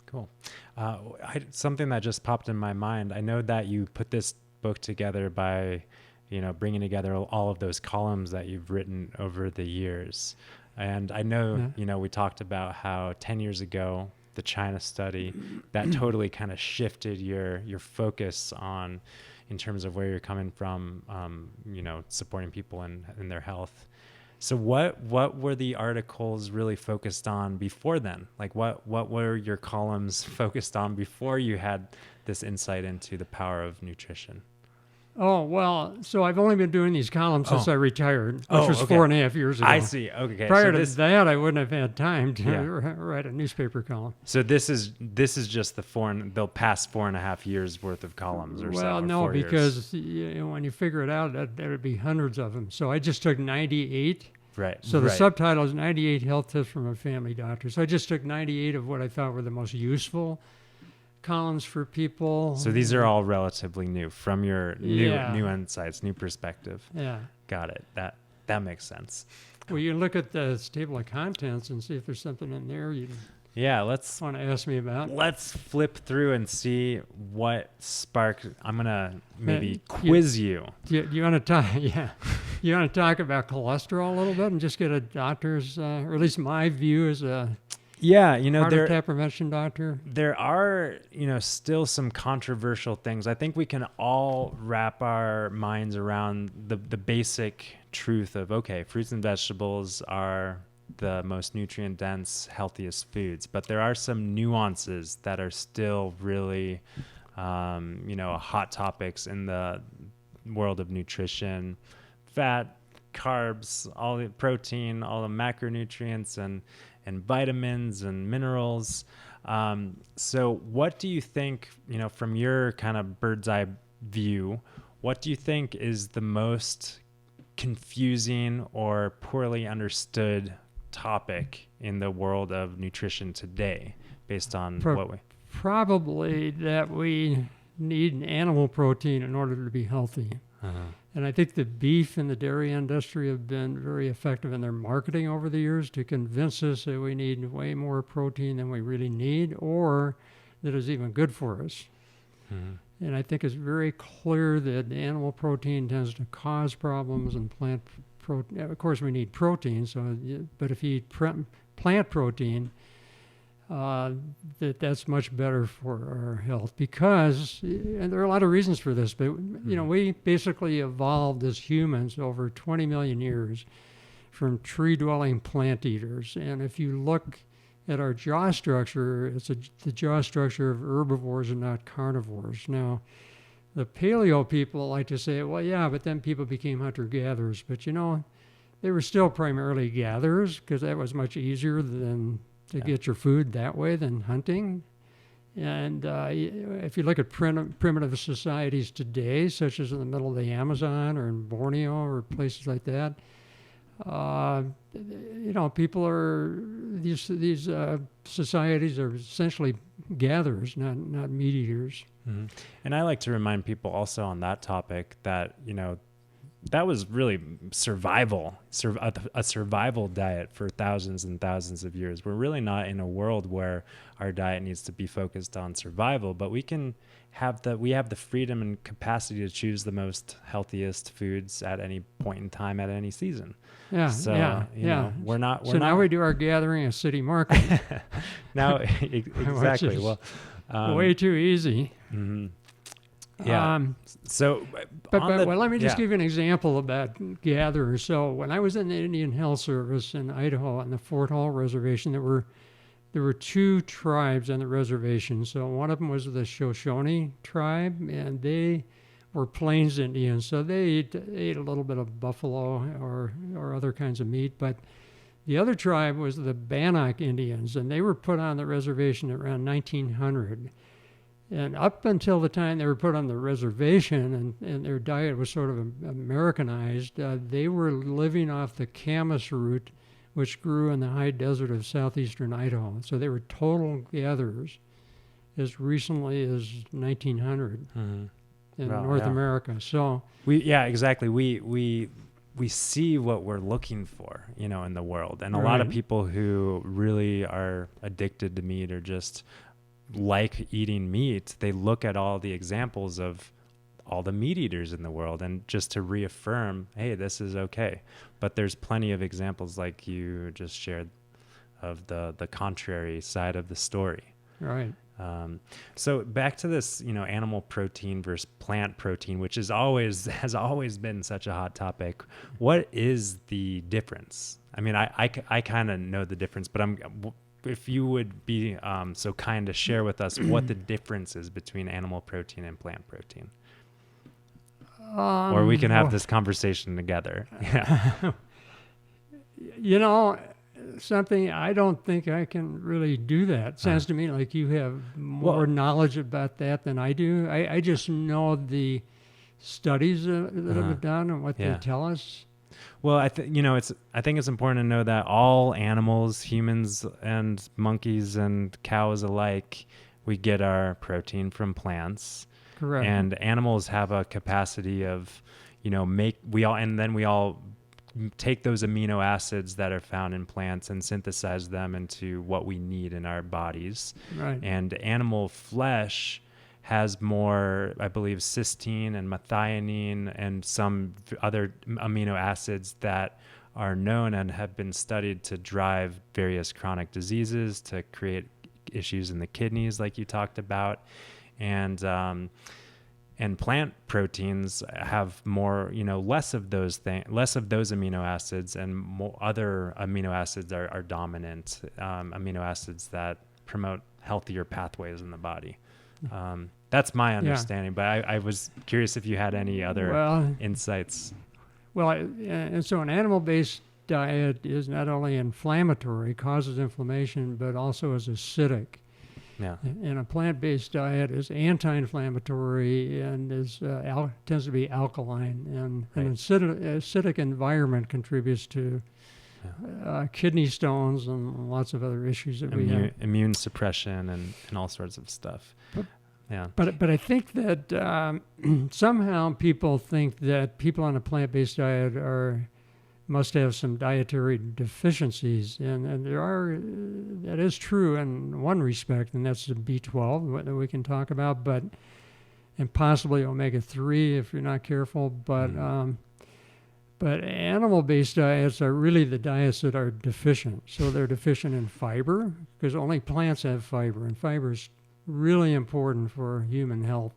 Speaker 2: Cool. Something that just popped in my mind. I know that you put this book together by, bringing together all of those columns that you've written over the years. And I know, we talked about how 10 years ago, the China study, that totally kind of shifted your focus on, in terms of where you're coming from, supporting people in their health. So what were the articles really focused on before then? Like what were your columns focused on before you had this insight into the power of nutrition?
Speaker 1: Oh, well, so I've only been doing these columns since I retired, which was 4.5 years ago.
Speaker 2: I see. Okay.
Speaker 1: Prior to that, I wouldn't have had time to write a newspaper column.
Speaker 2: So this is just the past 4.5 years worth of columns, or so.
Speaker 1: Well, no, because when you figure it out, there would be hundreds of them. So I just took 98.
Speaker 2: Right.
Speaker 1: So the subtitle is 98 Health Tips from a Family Doctor. So I just took 98 of what I thought were the most useful columns for people.
Speaker 2: So these are all relatively new from your
Speaker 1: Yeah.
Speaker 2: new insights, new perspective.
Speaker 1: Yeah.
Speaker 2: Got it. That makes sense.
Speaker 1: Well, you look at the table of contents and see if there's something in there you
Speaker 2: Yeah, let's
Speaker 1: want to ask me about.
Speaker 2: flip through and see what sparked. I'm gonna maybe
Speaker 1: you-
Speaker 2: quiz you.
Speaker 1: Do you want to talk? Yeah. You want to talk about cholesterol a little bit and just get a doctor's, or at least my view as a
Speaker 2: Yeah, you know,
Speaker 1: heart attack prevention doctor.
Speaker 2: there are, still some controversial things. I think we can all wrap our minds around the basic truth of, okay, fruits and vegetables are the most nutrient dense, healthiest foods, but there are some nuances that are still really, hot topics in the world of nutrition. Fat, carbs, all the protein, all the macronutrients and vitamins and minerals. So what do you think, from your kind of bird's eye view, what do you think is the most confusing or poorly understood topic in the world of nutrition today based on what we...
Speaker 1: Probably that we need an animal protein in order to be healthy. And I think the beef and the dairy industry have been very effective in their marketing over the years to convince us that we need way more protein than we really need, or that is even good for us. And I think it's very clear that animal protein tends to cause problems, and plant protein. Of course, we need protein. But if you eat plant protein, that's much better for our health, because, and there are a lot of reasons for this, but we basically evolved as humans over 20 million years from tree-dwelling plant eaters. And if you look at our jaw structure, it's the jaw structure of herbivores and not carnivores. Now, the paleo people like to say, well, yeah, but then people became hunter-gatherers. But they were still primarily gatherers, because that was much easier than to get your food that way than hunting. And if you look at primitive societies today, such as in the middle of the Amazon or in Borneo or places like that, people are, these societies are essentially gatherers, not meat eaters.
Speaker 2: And I like to remind people also on that topic that, that was really survival, a survival diet for thousands and thousands of years. We're really not in a world where our diet needs to be focused on survival, but we have the freedom and capacity to choose the most healthiest foods at any point in time, at any season.
Speaker 1: Yeah.
Speaker 2: So, we're not.
Speaker 1: Now we do our gathering at City Market.
Speaker 2: Now, exactly.
Speaker 1: Well, way too easy.
Speaker 2: Yeah.
Speaker 1: Well, let me just give you an example about gatherers. So when I was in the Indian Health Service in Idaho on the Fort Hall Reservation, there were two tribes on the reservation. So one of them was the Shoshone tribe, and they were Plains Indians. So they ate a little bit of buffalo or other kinds of meat. But the other tribe was the Bannock Indians, and they were put on the reservation around 1900. And up until the time they were put on the reservation and their diet was sort of Americanized, they were living off the camas root, which grew in the high desert of southeastern Idaho. So they were total gatherers as recently as 1900 in North America. So
Speaker 2: exactly. We see what we're looking for, in the world. And a lot of people who really are addicted to meat or just like eating meat, they look at all the examples of all the meat eaters in the world and just to reaffirm, hey, this is okay. But there's plenty of examples like you just shared of the contrary side of the story.
Speaker 1: Right.
Speaker 2: So back to this, animal protein versus plant protein, which has always been such a hot topic. What is the difference? I mean, I kind of know the difference, but if you would be so kind to share with us what the difference is between animal protein and plant protein. Or we can have this conversation together. Yeah.
Speaker 1: Something I don't think I can really do that. Sounds to me like you have more knowledge about that than I do. I just know the studies that have been done and what they tell us.
Speaker 2: Well, I think it's important to know that all animals, humans and monkeys and cows alike, we get our protein from plants.
Speaker 1: Correct.
Speaker 2: And animals have a capacity of, we all take those amino acids that are found in plants and synthesize them into what we need in our bodies.
Speaker 1: Right.
Speaker 2: And animal flesh has more, I believe, cysteine and methionine and some other amino acids that are known and have been studied to drive various chronic diseases, to create issues in the kidneys, like you talked about. And plant proteins have more, less of those amino acids, and more other amino acids are dominant amino acids that promote healthier pathways in the body. That's my understanding, but I was curious if you had any other insights.
Speaker 1: Well, and so an animal-based diet is not only inflammatory, causes inflammation, but also is acidic.
Speaker 2: Yeah.
Speaker 1: And a plant-based diet is anti-inflammatory and tends to be alkaline. And an acidic environment contributes to kidney stones and lots of other issues that we have.
Speaker 2: Immune suppression and all sorts of stuff.
Speaker 1: But I think that somehow people think that people on a plant-based diet must have some dietary deficiencies, and that is true in one respect, and that's the B12 that we can talk about, and possibly omega-3 if you're not careful. But animal-based diets are really the diets that are deficient. So they're deficient in fiber, because only plants have fiber, and fiber is really important for human health.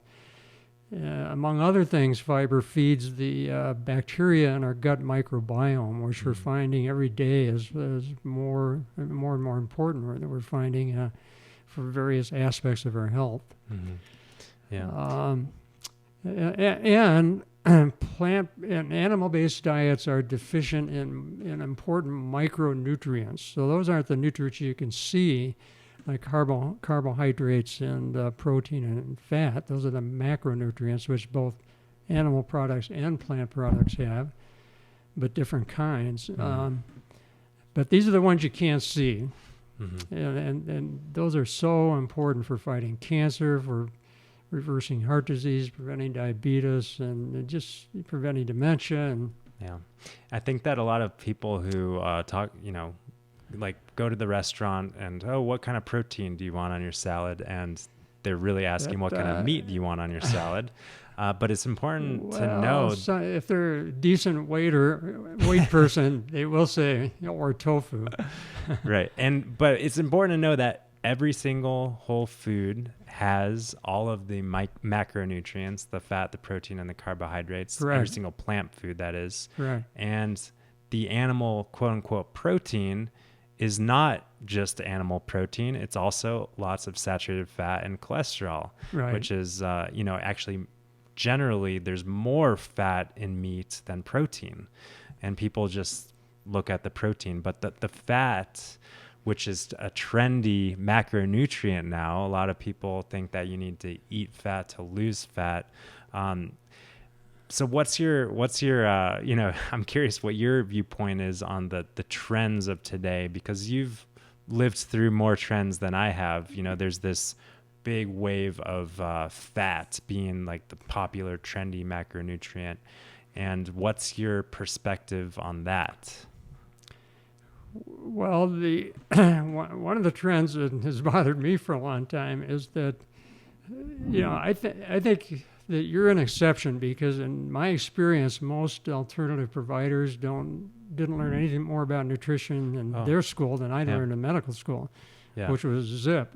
Speaker 1: Among other things, fiber feeds the bacteria in our gut microbiome, which we're finding every day is more and more important, that we're finding for various aspects of our health.
Speaker 2: Mm-hmm.
Speaker 1: And plant and animal-based diets are deficient in important micronutrients. So those aren't the nutrients you can see, like carbohydrates and protein and fat. Those are the macronutrients, which both animal products and plant products have, but different kinds. But these are the ones you can't see. Mm-hmm. And those are so important for fighting cancer, for reversing heart disease, preventing diabetes, and just preventing dementia.
Speaker 2: I think that a lot of people who talk, like go to the restaurant and, what kind of protein do you want on your salad? And they're really asking what kind of meat do you want on your salad? But it's important to know.
Speaker 1: So if they're a decent weight person, they will say, or tofu.
Speaker 2: Right. But it's important to know that every single whole food has all of the macronutrients, the fat, the protein, and the carbohydrates.
Speaker 1: Correct.
Speaker 2: Every single plant food, that is.
Speaker 1: Correct.
Speaker 2: And the animal, quote unquote, protein is not just animal protein. It's also lots of saturated fat and cholesterol,
Speaker 1: right,
Speaker 2: which is, actually generally there's more fat in meat than protein. And people just look at the protein, but the fat, which is a trendy macronutrient now, a lot of people think that you need to eat fat to lose fat. So what's your I'm curious what your viewpoint is on the trends of today, because you've lived through more trends than I have. There's this big wave of fat being like the popular trendy macronutrient. And what's your perspective on that?
Speaker 1: Well, one of the trends that has bothered me for a long time is that, I think that you're an exception, because in my experience, most alternative providers didn't learn anything more about nutrition in their school than I learned in medical school, which was ZIP.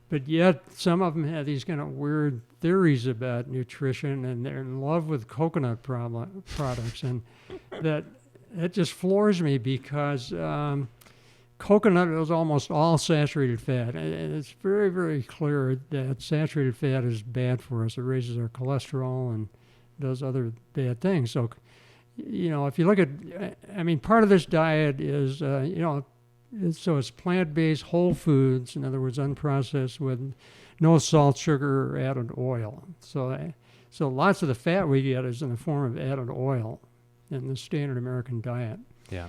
Speaker 1: But yet some of them have these kind of weird theories about nutrition, and they're in love with coconut products. And that just floors me, because coconut is almost all saturated fat. And it's very, very clear that saturated fat is bad for us. It raises our cholesterol and does other bad things. So, if you look at, part of this diet is, so it's plant-based whole foods, in other words, unprocessed, with no salt, sugar, or added oil. So lots of the fat we get is in the form of added oil in the standard American diet.
Speaker 2: Yeah.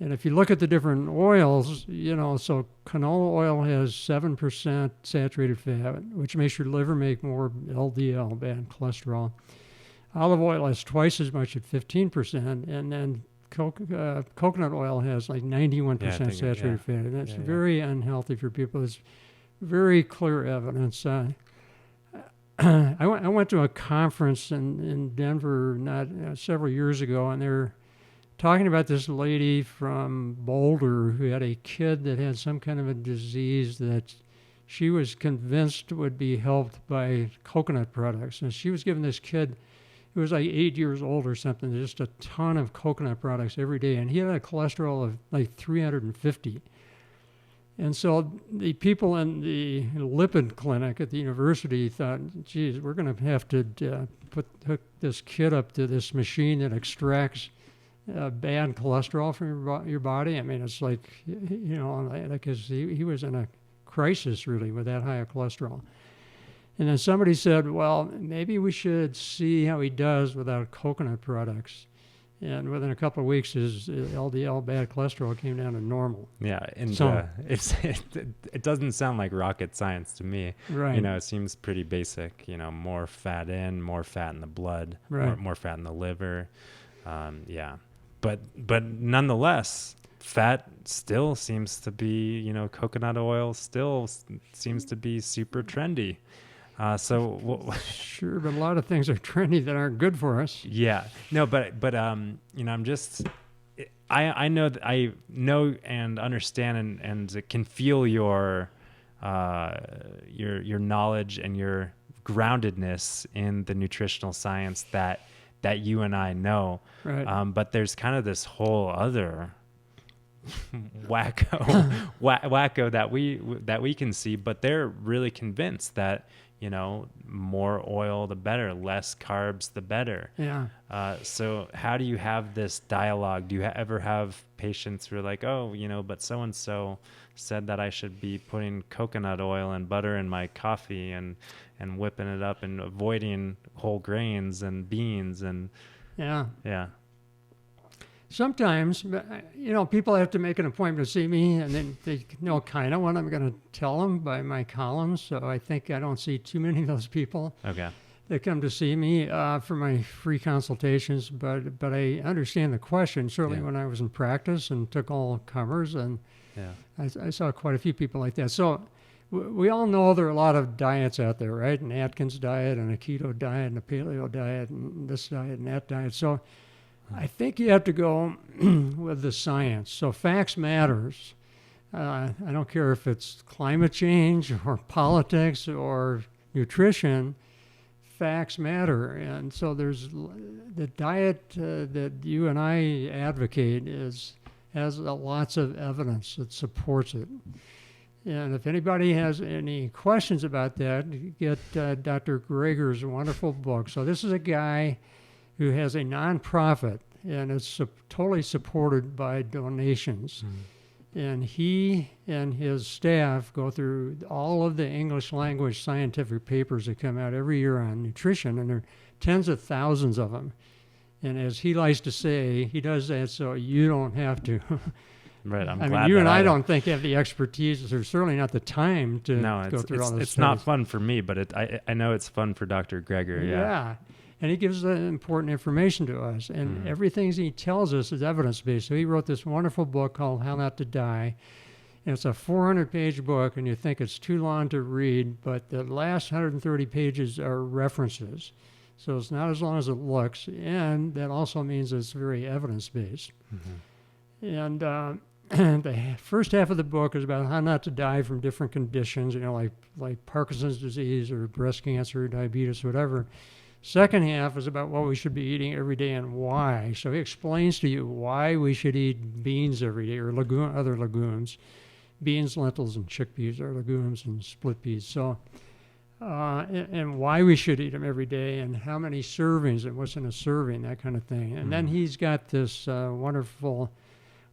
Speaker 1: And if you look at the different oils, so canola oil has 7% saturated fat, which makes your liver make more LDL, bad cholesterol. Olive oil has twice as much at 15%, and then coconut oil has like 91% saturated fat, and that's very unhealthy for people. It's very clear evidence. I went to a conference in Denver several years ago, and they're talking about this lady from Boulder who had a kid that had some kind of a disease that she was convinced would be helped by coconut products. And she was giving this kid, who was like 8 years old or something, just a ton of coconut products every day. And he had a cholesterol of like 350. And so the people in the lipid clinic at the university thought, geez, we're going to have to hook this kid up to this machine that extracts bad cholesterol from your body. I mean, it's like, because he was in a crisis really with that high of cholesterol. And then somebody said, well, maybe we should see how he does without coconut products. And within a couple of weeks, his LDL bad cholesterol came down to normal.
Speaker 2: Yeah, and so, it doesn't sound like rocket science to me.
Speaker 1: Right.
Speaker 2: It seems pretty basic. More fat in, more fat in the blood,
Speaker 1: right.
Speaker 2: more fat in the liver. But nonetheless, fat still seems to be, coconut oil still seems to be super trendy.
Speaker 1: Sure, but a lot of things are trendy that aren't good for us.
Speaker 2: Yeah, no, but I'm just, I know and understand and can feel your knowledge and your groundedness in the nutritional science that you and I know.
Speaker 1: Right.
Speaker 2: But there's kind of this whole other wacko that we can see, but they're really convinced that more oil the better, less carbs the better.
Speaker 1: Yeah.
Speaker 2: So how do you have this dialogue? Do you ever have patients who are like, oh, but so and so said that I should be putting coconut oil and butter in my coffee and whipping it up and avoiding whole grains and beans and
Speaker 1: yeah.
Speaker 3: Sometimes, people have to make an appointment to see me, and then they know kind of what I'm going to tell them by my columns. So I think I don't see too many of those people that come to see me for my free consultations. But I understand the question. Certainly when I was in practice and took all comers, and I saw quite a few people like that. So we all know there are a lot of diets out there, right? An Atkins diet and a keto diet and a paleo diet and this diet and that diet. So I think you have to go with the science. So facts matters. I don't care if it's climate change or politics or nutrition. Facts matter. And so there's the diet that you and I advocate has lots of evidence that supports it. And if anybody has any questions about that, get Dr. Greger's wonderful book. So this is a guy who has a nonprofit, and it's totally supported by donations. And he and his staff go through all of the English language scientific papers that come out every year on nutrition, and there are tens of thousands of them. And as he likes to say, he does that so you don't have to.
Speaker 2: Right,
Speaker 3: I mean, you and I don't think have the expertise. There's certainly not the time to go through all this.
Speaker 2: It's not fun for me, but I know it's fun for Dr. Greger.
Speaker 3: Yeah. And he gives important information to us. And everything he tells us is evidence-based. So he wrote this wonderful book called How Not to Die. And it's a 400-page book, and you think it's too long to read, but the last 130 pages are references. So it's not as long as it looks. And that also means it's very evidence-based. And the first half of the book is about how not to die from different conditions, like Parkinson's disease or breast cancer, or diabetes, whatever. Second half is about what we should be eating every day and why. So he explains to you why we should eat beans every day or other legumes. Beans, lentils, and chickpeas are legumes, and split peas. So, and why we should eat them every day, and how many servings and what's in a serving, that kind of thing. And then he's got this wonderful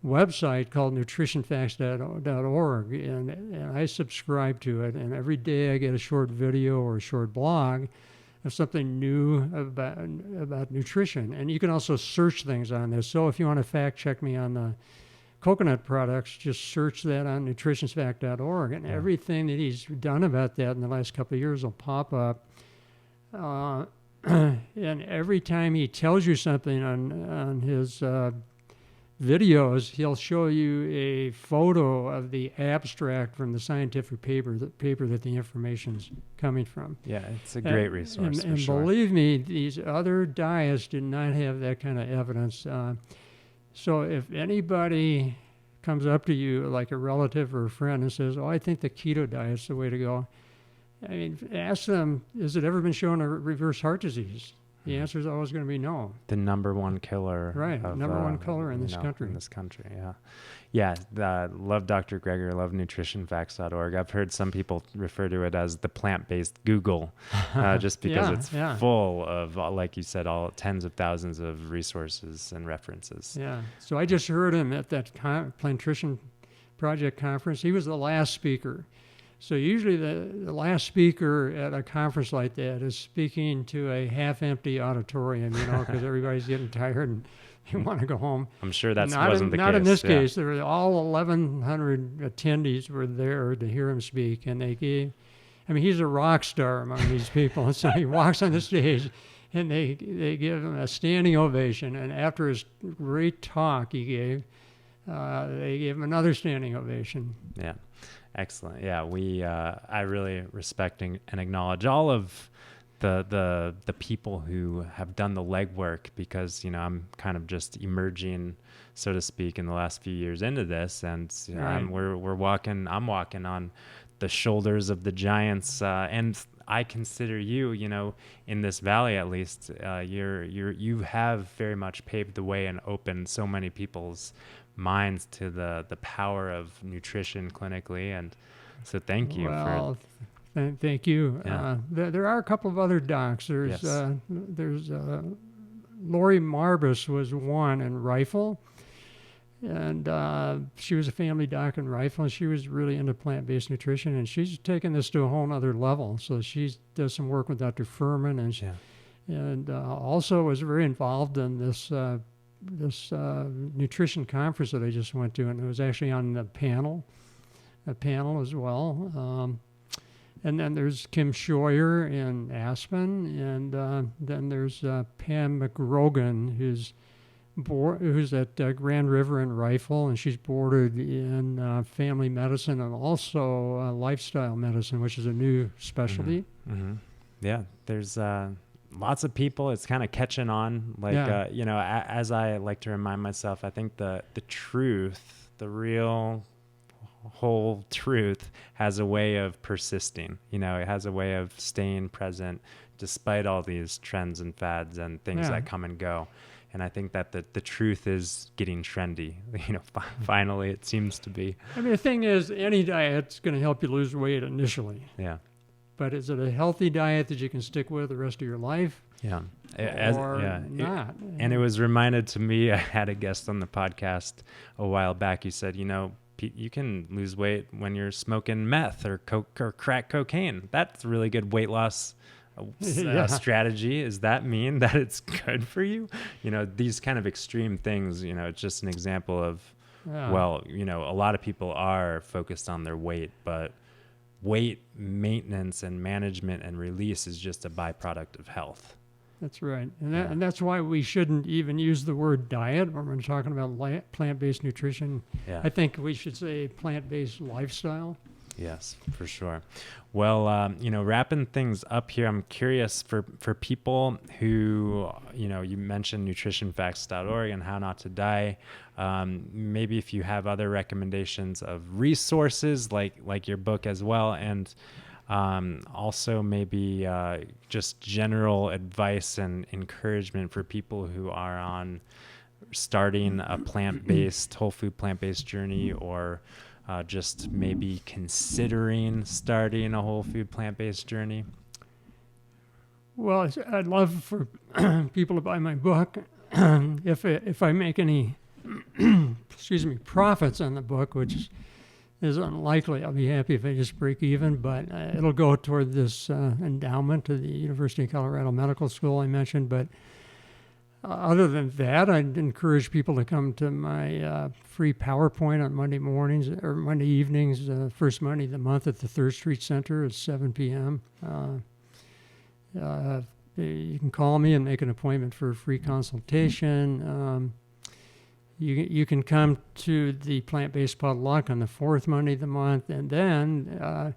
Speaker 3: website called nutritionfacts.org, and I subscribe to it. And every day I get a short video or a short blog of something new about nutrition. And you can also search things on this. So if you want to fact check me on the
Speaker 1: coconut products, just search that on nutritionsfact.org, and everything that he's done about that in the last couple of years will pop up. And every time he tells you something on his videos, he'll show you a photo of the abstract from the scientific paper that the information's coming from.
Speaker 2: Yeah, it's a great resource.
Speaker 1: And
Speaker 2: sure.
Speaker 1: Believe me, these other diets did not have that kind of evidence. So if anybody comes up to you, like a relative or a friend, and says, "Oh, I think the keto diet's the way to go," I mean, ask them, has it ever been shown to reverse heart disease? The answer is always going to be no.
Speaker 2: The number one killer.
Speaker 1: Right, number one killer in this country.
Speaker 2: In this country, yeah. Love Dr. Greger, love nutritionfacts.org. I've heard some people refer to it as the plant-based Google, just because it's full of, like you said, all tens of thousands of resources and references.
Speaker 1: Yeah, so I just heard him at that Plant Nutrition Project conference. He was the last speaker. So usually the last speaker at a conference like that is speaking to a half-empty auditorium, because everybody's getting tired and they want to go home.
Speaker 2: I'm sure that wasn't the case.
Speaker 1: Not in this case. There were all 1,100 attendees were there to hear him speak, and he's a rock star among these people. And so he walks on the stage, and they give him a standing ovation. And after his great talk he gave, they gave him another standing ovation.
Speaker 2: Yeah. Excellent. Yeah, I really respect and acknowledge all of the people who have done the legwork, because I'm kind of just emerging, so to speak, in the last few years into this, and I'm walking on the shoulders of the giants, and I consider you, in this valley at least, you have very much paved the way and opened so many people's minds to the power of nutrition clinically, and so thank you.
Speaker 1: Thank you.
Speaker 2: Yeah.
Speaker 1: There are a couple of other docs. There's Lori Marbus was one in Rifle, and she was a family doc in Rifle, and she was really into plant-based nutrition, and she's taken this to a whole other level. So she does some work with Dr. Furman, and also was very involved in this nutrition conference that I just went to, and it was actually on a panel as well. And then there's Kim Scheuer in Aspen, and then there's Pam McGrogan, who's at Grand River and Rifle, and she's boarded in family medicine and also lifestyle medicine, which is a new specialty.
Speaker 2: Mm-hmm. Yeah, there's lots of people. It's kind of catching on. As I like to remind myself, I think the truth, the real whole truth, has a way of persisting. It has a way of staying present despite all these trends and fads and things that come and go. And I think that the truth is getting trendy. Finally, it seems to be. I mean,
Speaker 1: the thing is, any diet's going to help you lose weight initially.
Speaker 2: Yeah.
Speaker 1: But is it a healthy diet that you can stick with the rest of your life?
Speaker 2: Yeah.
Speaker 1: Not?
Speaker 2: And it was reminded to me, I had a guest on the podcast a while back. He said, you can lose weight when you're smoking meth or coke or crack cocaine. That's a really good weight loss strategy. Does that mean that it's good for you? These kind of extreme things, it's just an example of, a lot of people are focused on their weight, but weight maintenance and management and release is just a byproduct of health.
Speaker 1: That's right. And that's why we shouldn't even use the word diet when we're talking about plant-based nutrition. Yeah. I think we should say plant-based lifestyle.
Speaker 2: Yes, for sure. Well, wrapping things up here, I'm curious for people who, you mentioned nutritionfacts.org and how not to die. Maybe if you have other recommendations of resources like your book as well, and also maybe just general advice and encouragement for people who are starting a whole food plant-based journey, or just maybe considering starting a whole food plant-based journey.
Speaker 1: Well, I'd love for people to buy my book. If I make any profits on the book, which is unlikely, I'll be happy if I just break even, but it'll go toward this endowment to the University of Colorado Medical School I mentioned. But Other than that, I'd encourage people to come to my free PowerPoint on Monday mornings or Monday evenings, first Monday of the month at the 3rd Street Center at 7 p.m. You can call me and make an appointment for a free consultation. You can come to the plant-based potluck on the 4th Monday of the month, and then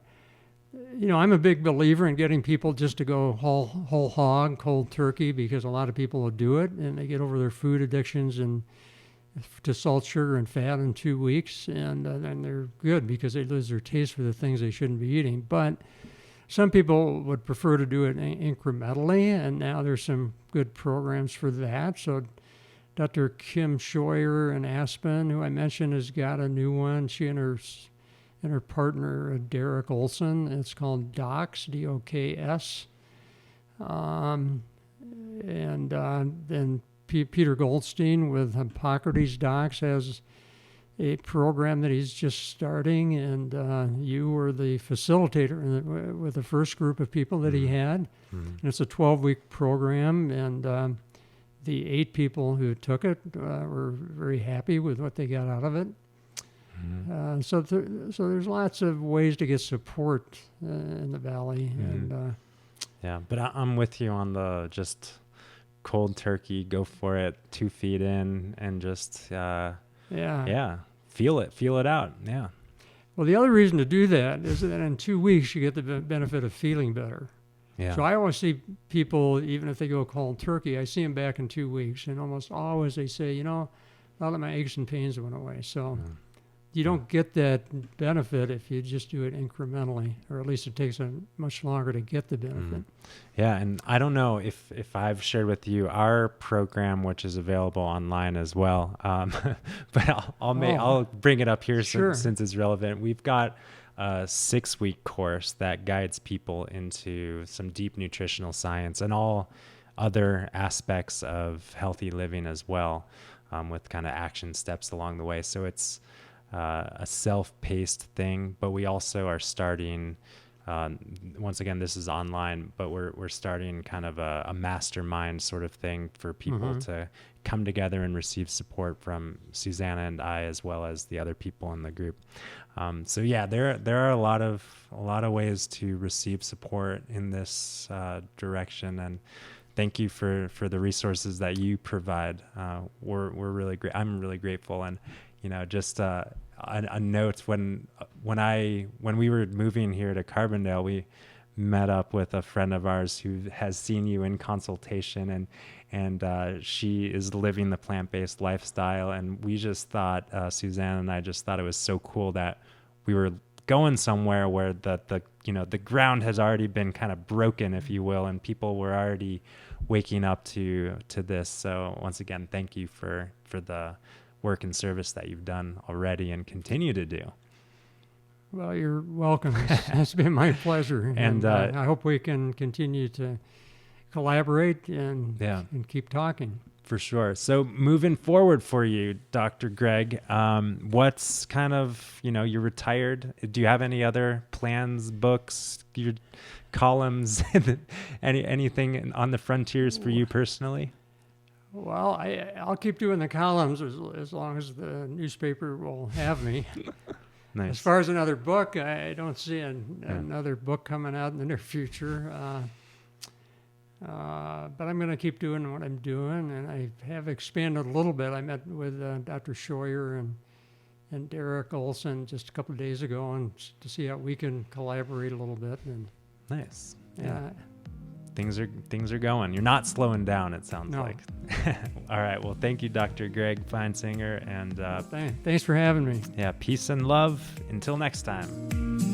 Speaker 1: I'm a big believer in getting people just to go whole hog, cold turkey, because a lot of people will do it and they get over their food addictions and to salt, sugar, and fat in 2 weeks, and they're good because they lose their taste for the things they shouldn't be eating. But some people would prefer to do it incrementally, and now there's some good programs for that. So Dr. Kim Scheuer in Aspen, who I mentioned, has got a new one. She and her partner, Derek Olson. It's called DOCS, D-O-K-S. Then Peter Goldstein with Hippocrates Docs has a program that he's just starting, and you were the facilitator with the first group of people that he had. Mm-hmm. And it's a 12-week program, and the 8 people who took it were very happy with what they got out of it. Mm-hmm. So there's lots of ways to get support in the Valley. Mm-hmm. And
Speaker 2: yeah, but I'm with you on the just cold turkey, go for it, 2 feet in, and just feel it out. Yeah.
Speaker 1: Well, the other reason to do that is that in 2 weeks you get the benefit of feeling better. Yeah. So I always see people, even if they go cold turkey, I see them back in 2 weeks, and almost always they say, a lot of my aches and pains went away. So you don't get that benefit if you just do it incrementally, or at least it takes much longer to get the benefit.
Speaker 2: Yeah, and I don't know if I've shared with you our program, which is available online as well, but I'll bring it up here since it's relevant. We've got a 6-week course that guides people into some deep nutritional science and all other aspects of healthy living as well, with kind of action steps along the way. So it's a self-paced thing, but we also are starting, once again, this is online, but we're starting kind of a mastermind sort of thing for people to come together and receive support from Susanna and I, as well as the other people in the group. So yeah, there are a lot of ways to receive support in this direction, and thank you for the resources that you provide. We're really great. I'm really grateful. And just a note, when we were moving here to Carbondale, we met up with a friend of ours who has seen you in consultation, and she is living the plant-based lifestyle. And we just thought, Suzanne and I just thought it was so cool that we were going somewhere where the ground has already been kind of broken, if you will, and people were already waking up to this. So once again, thank you for the work and service that you've done already and continue to do.
Speaker 1: Well, you're welcome. It's been my pleasure. And I hope we can continue to collaborate and keep talking.
Speaker 2: For sure. So moving forward for you, Dr. Greg, what's kind of, you're retired. Do you have any other plans, books, your columns, anything on the frontiers for you personally?
Speaker 1: Well, I'll keep doing the columns as long as the newspaper will have me.
Speaker 2: Nice.
Speaker 1: As far as another book, I don't see another book coming out in the near future. But I'm going to keep doing what I'm doing, and I have expanded a little bit. I met with Dr. Scheuer and Derek Olson just a couple of days ago, and to see how we can collaborate a little bit. And
Speaker 2: nice. Yeah. Things are going. You're not slowing down, it sounds like. All right. Well, thank you, Dr. Greg Feinsinger. And
Speaker 1: thanks for having me.
Speaker 2: Yeah. Peace and love. Until next time.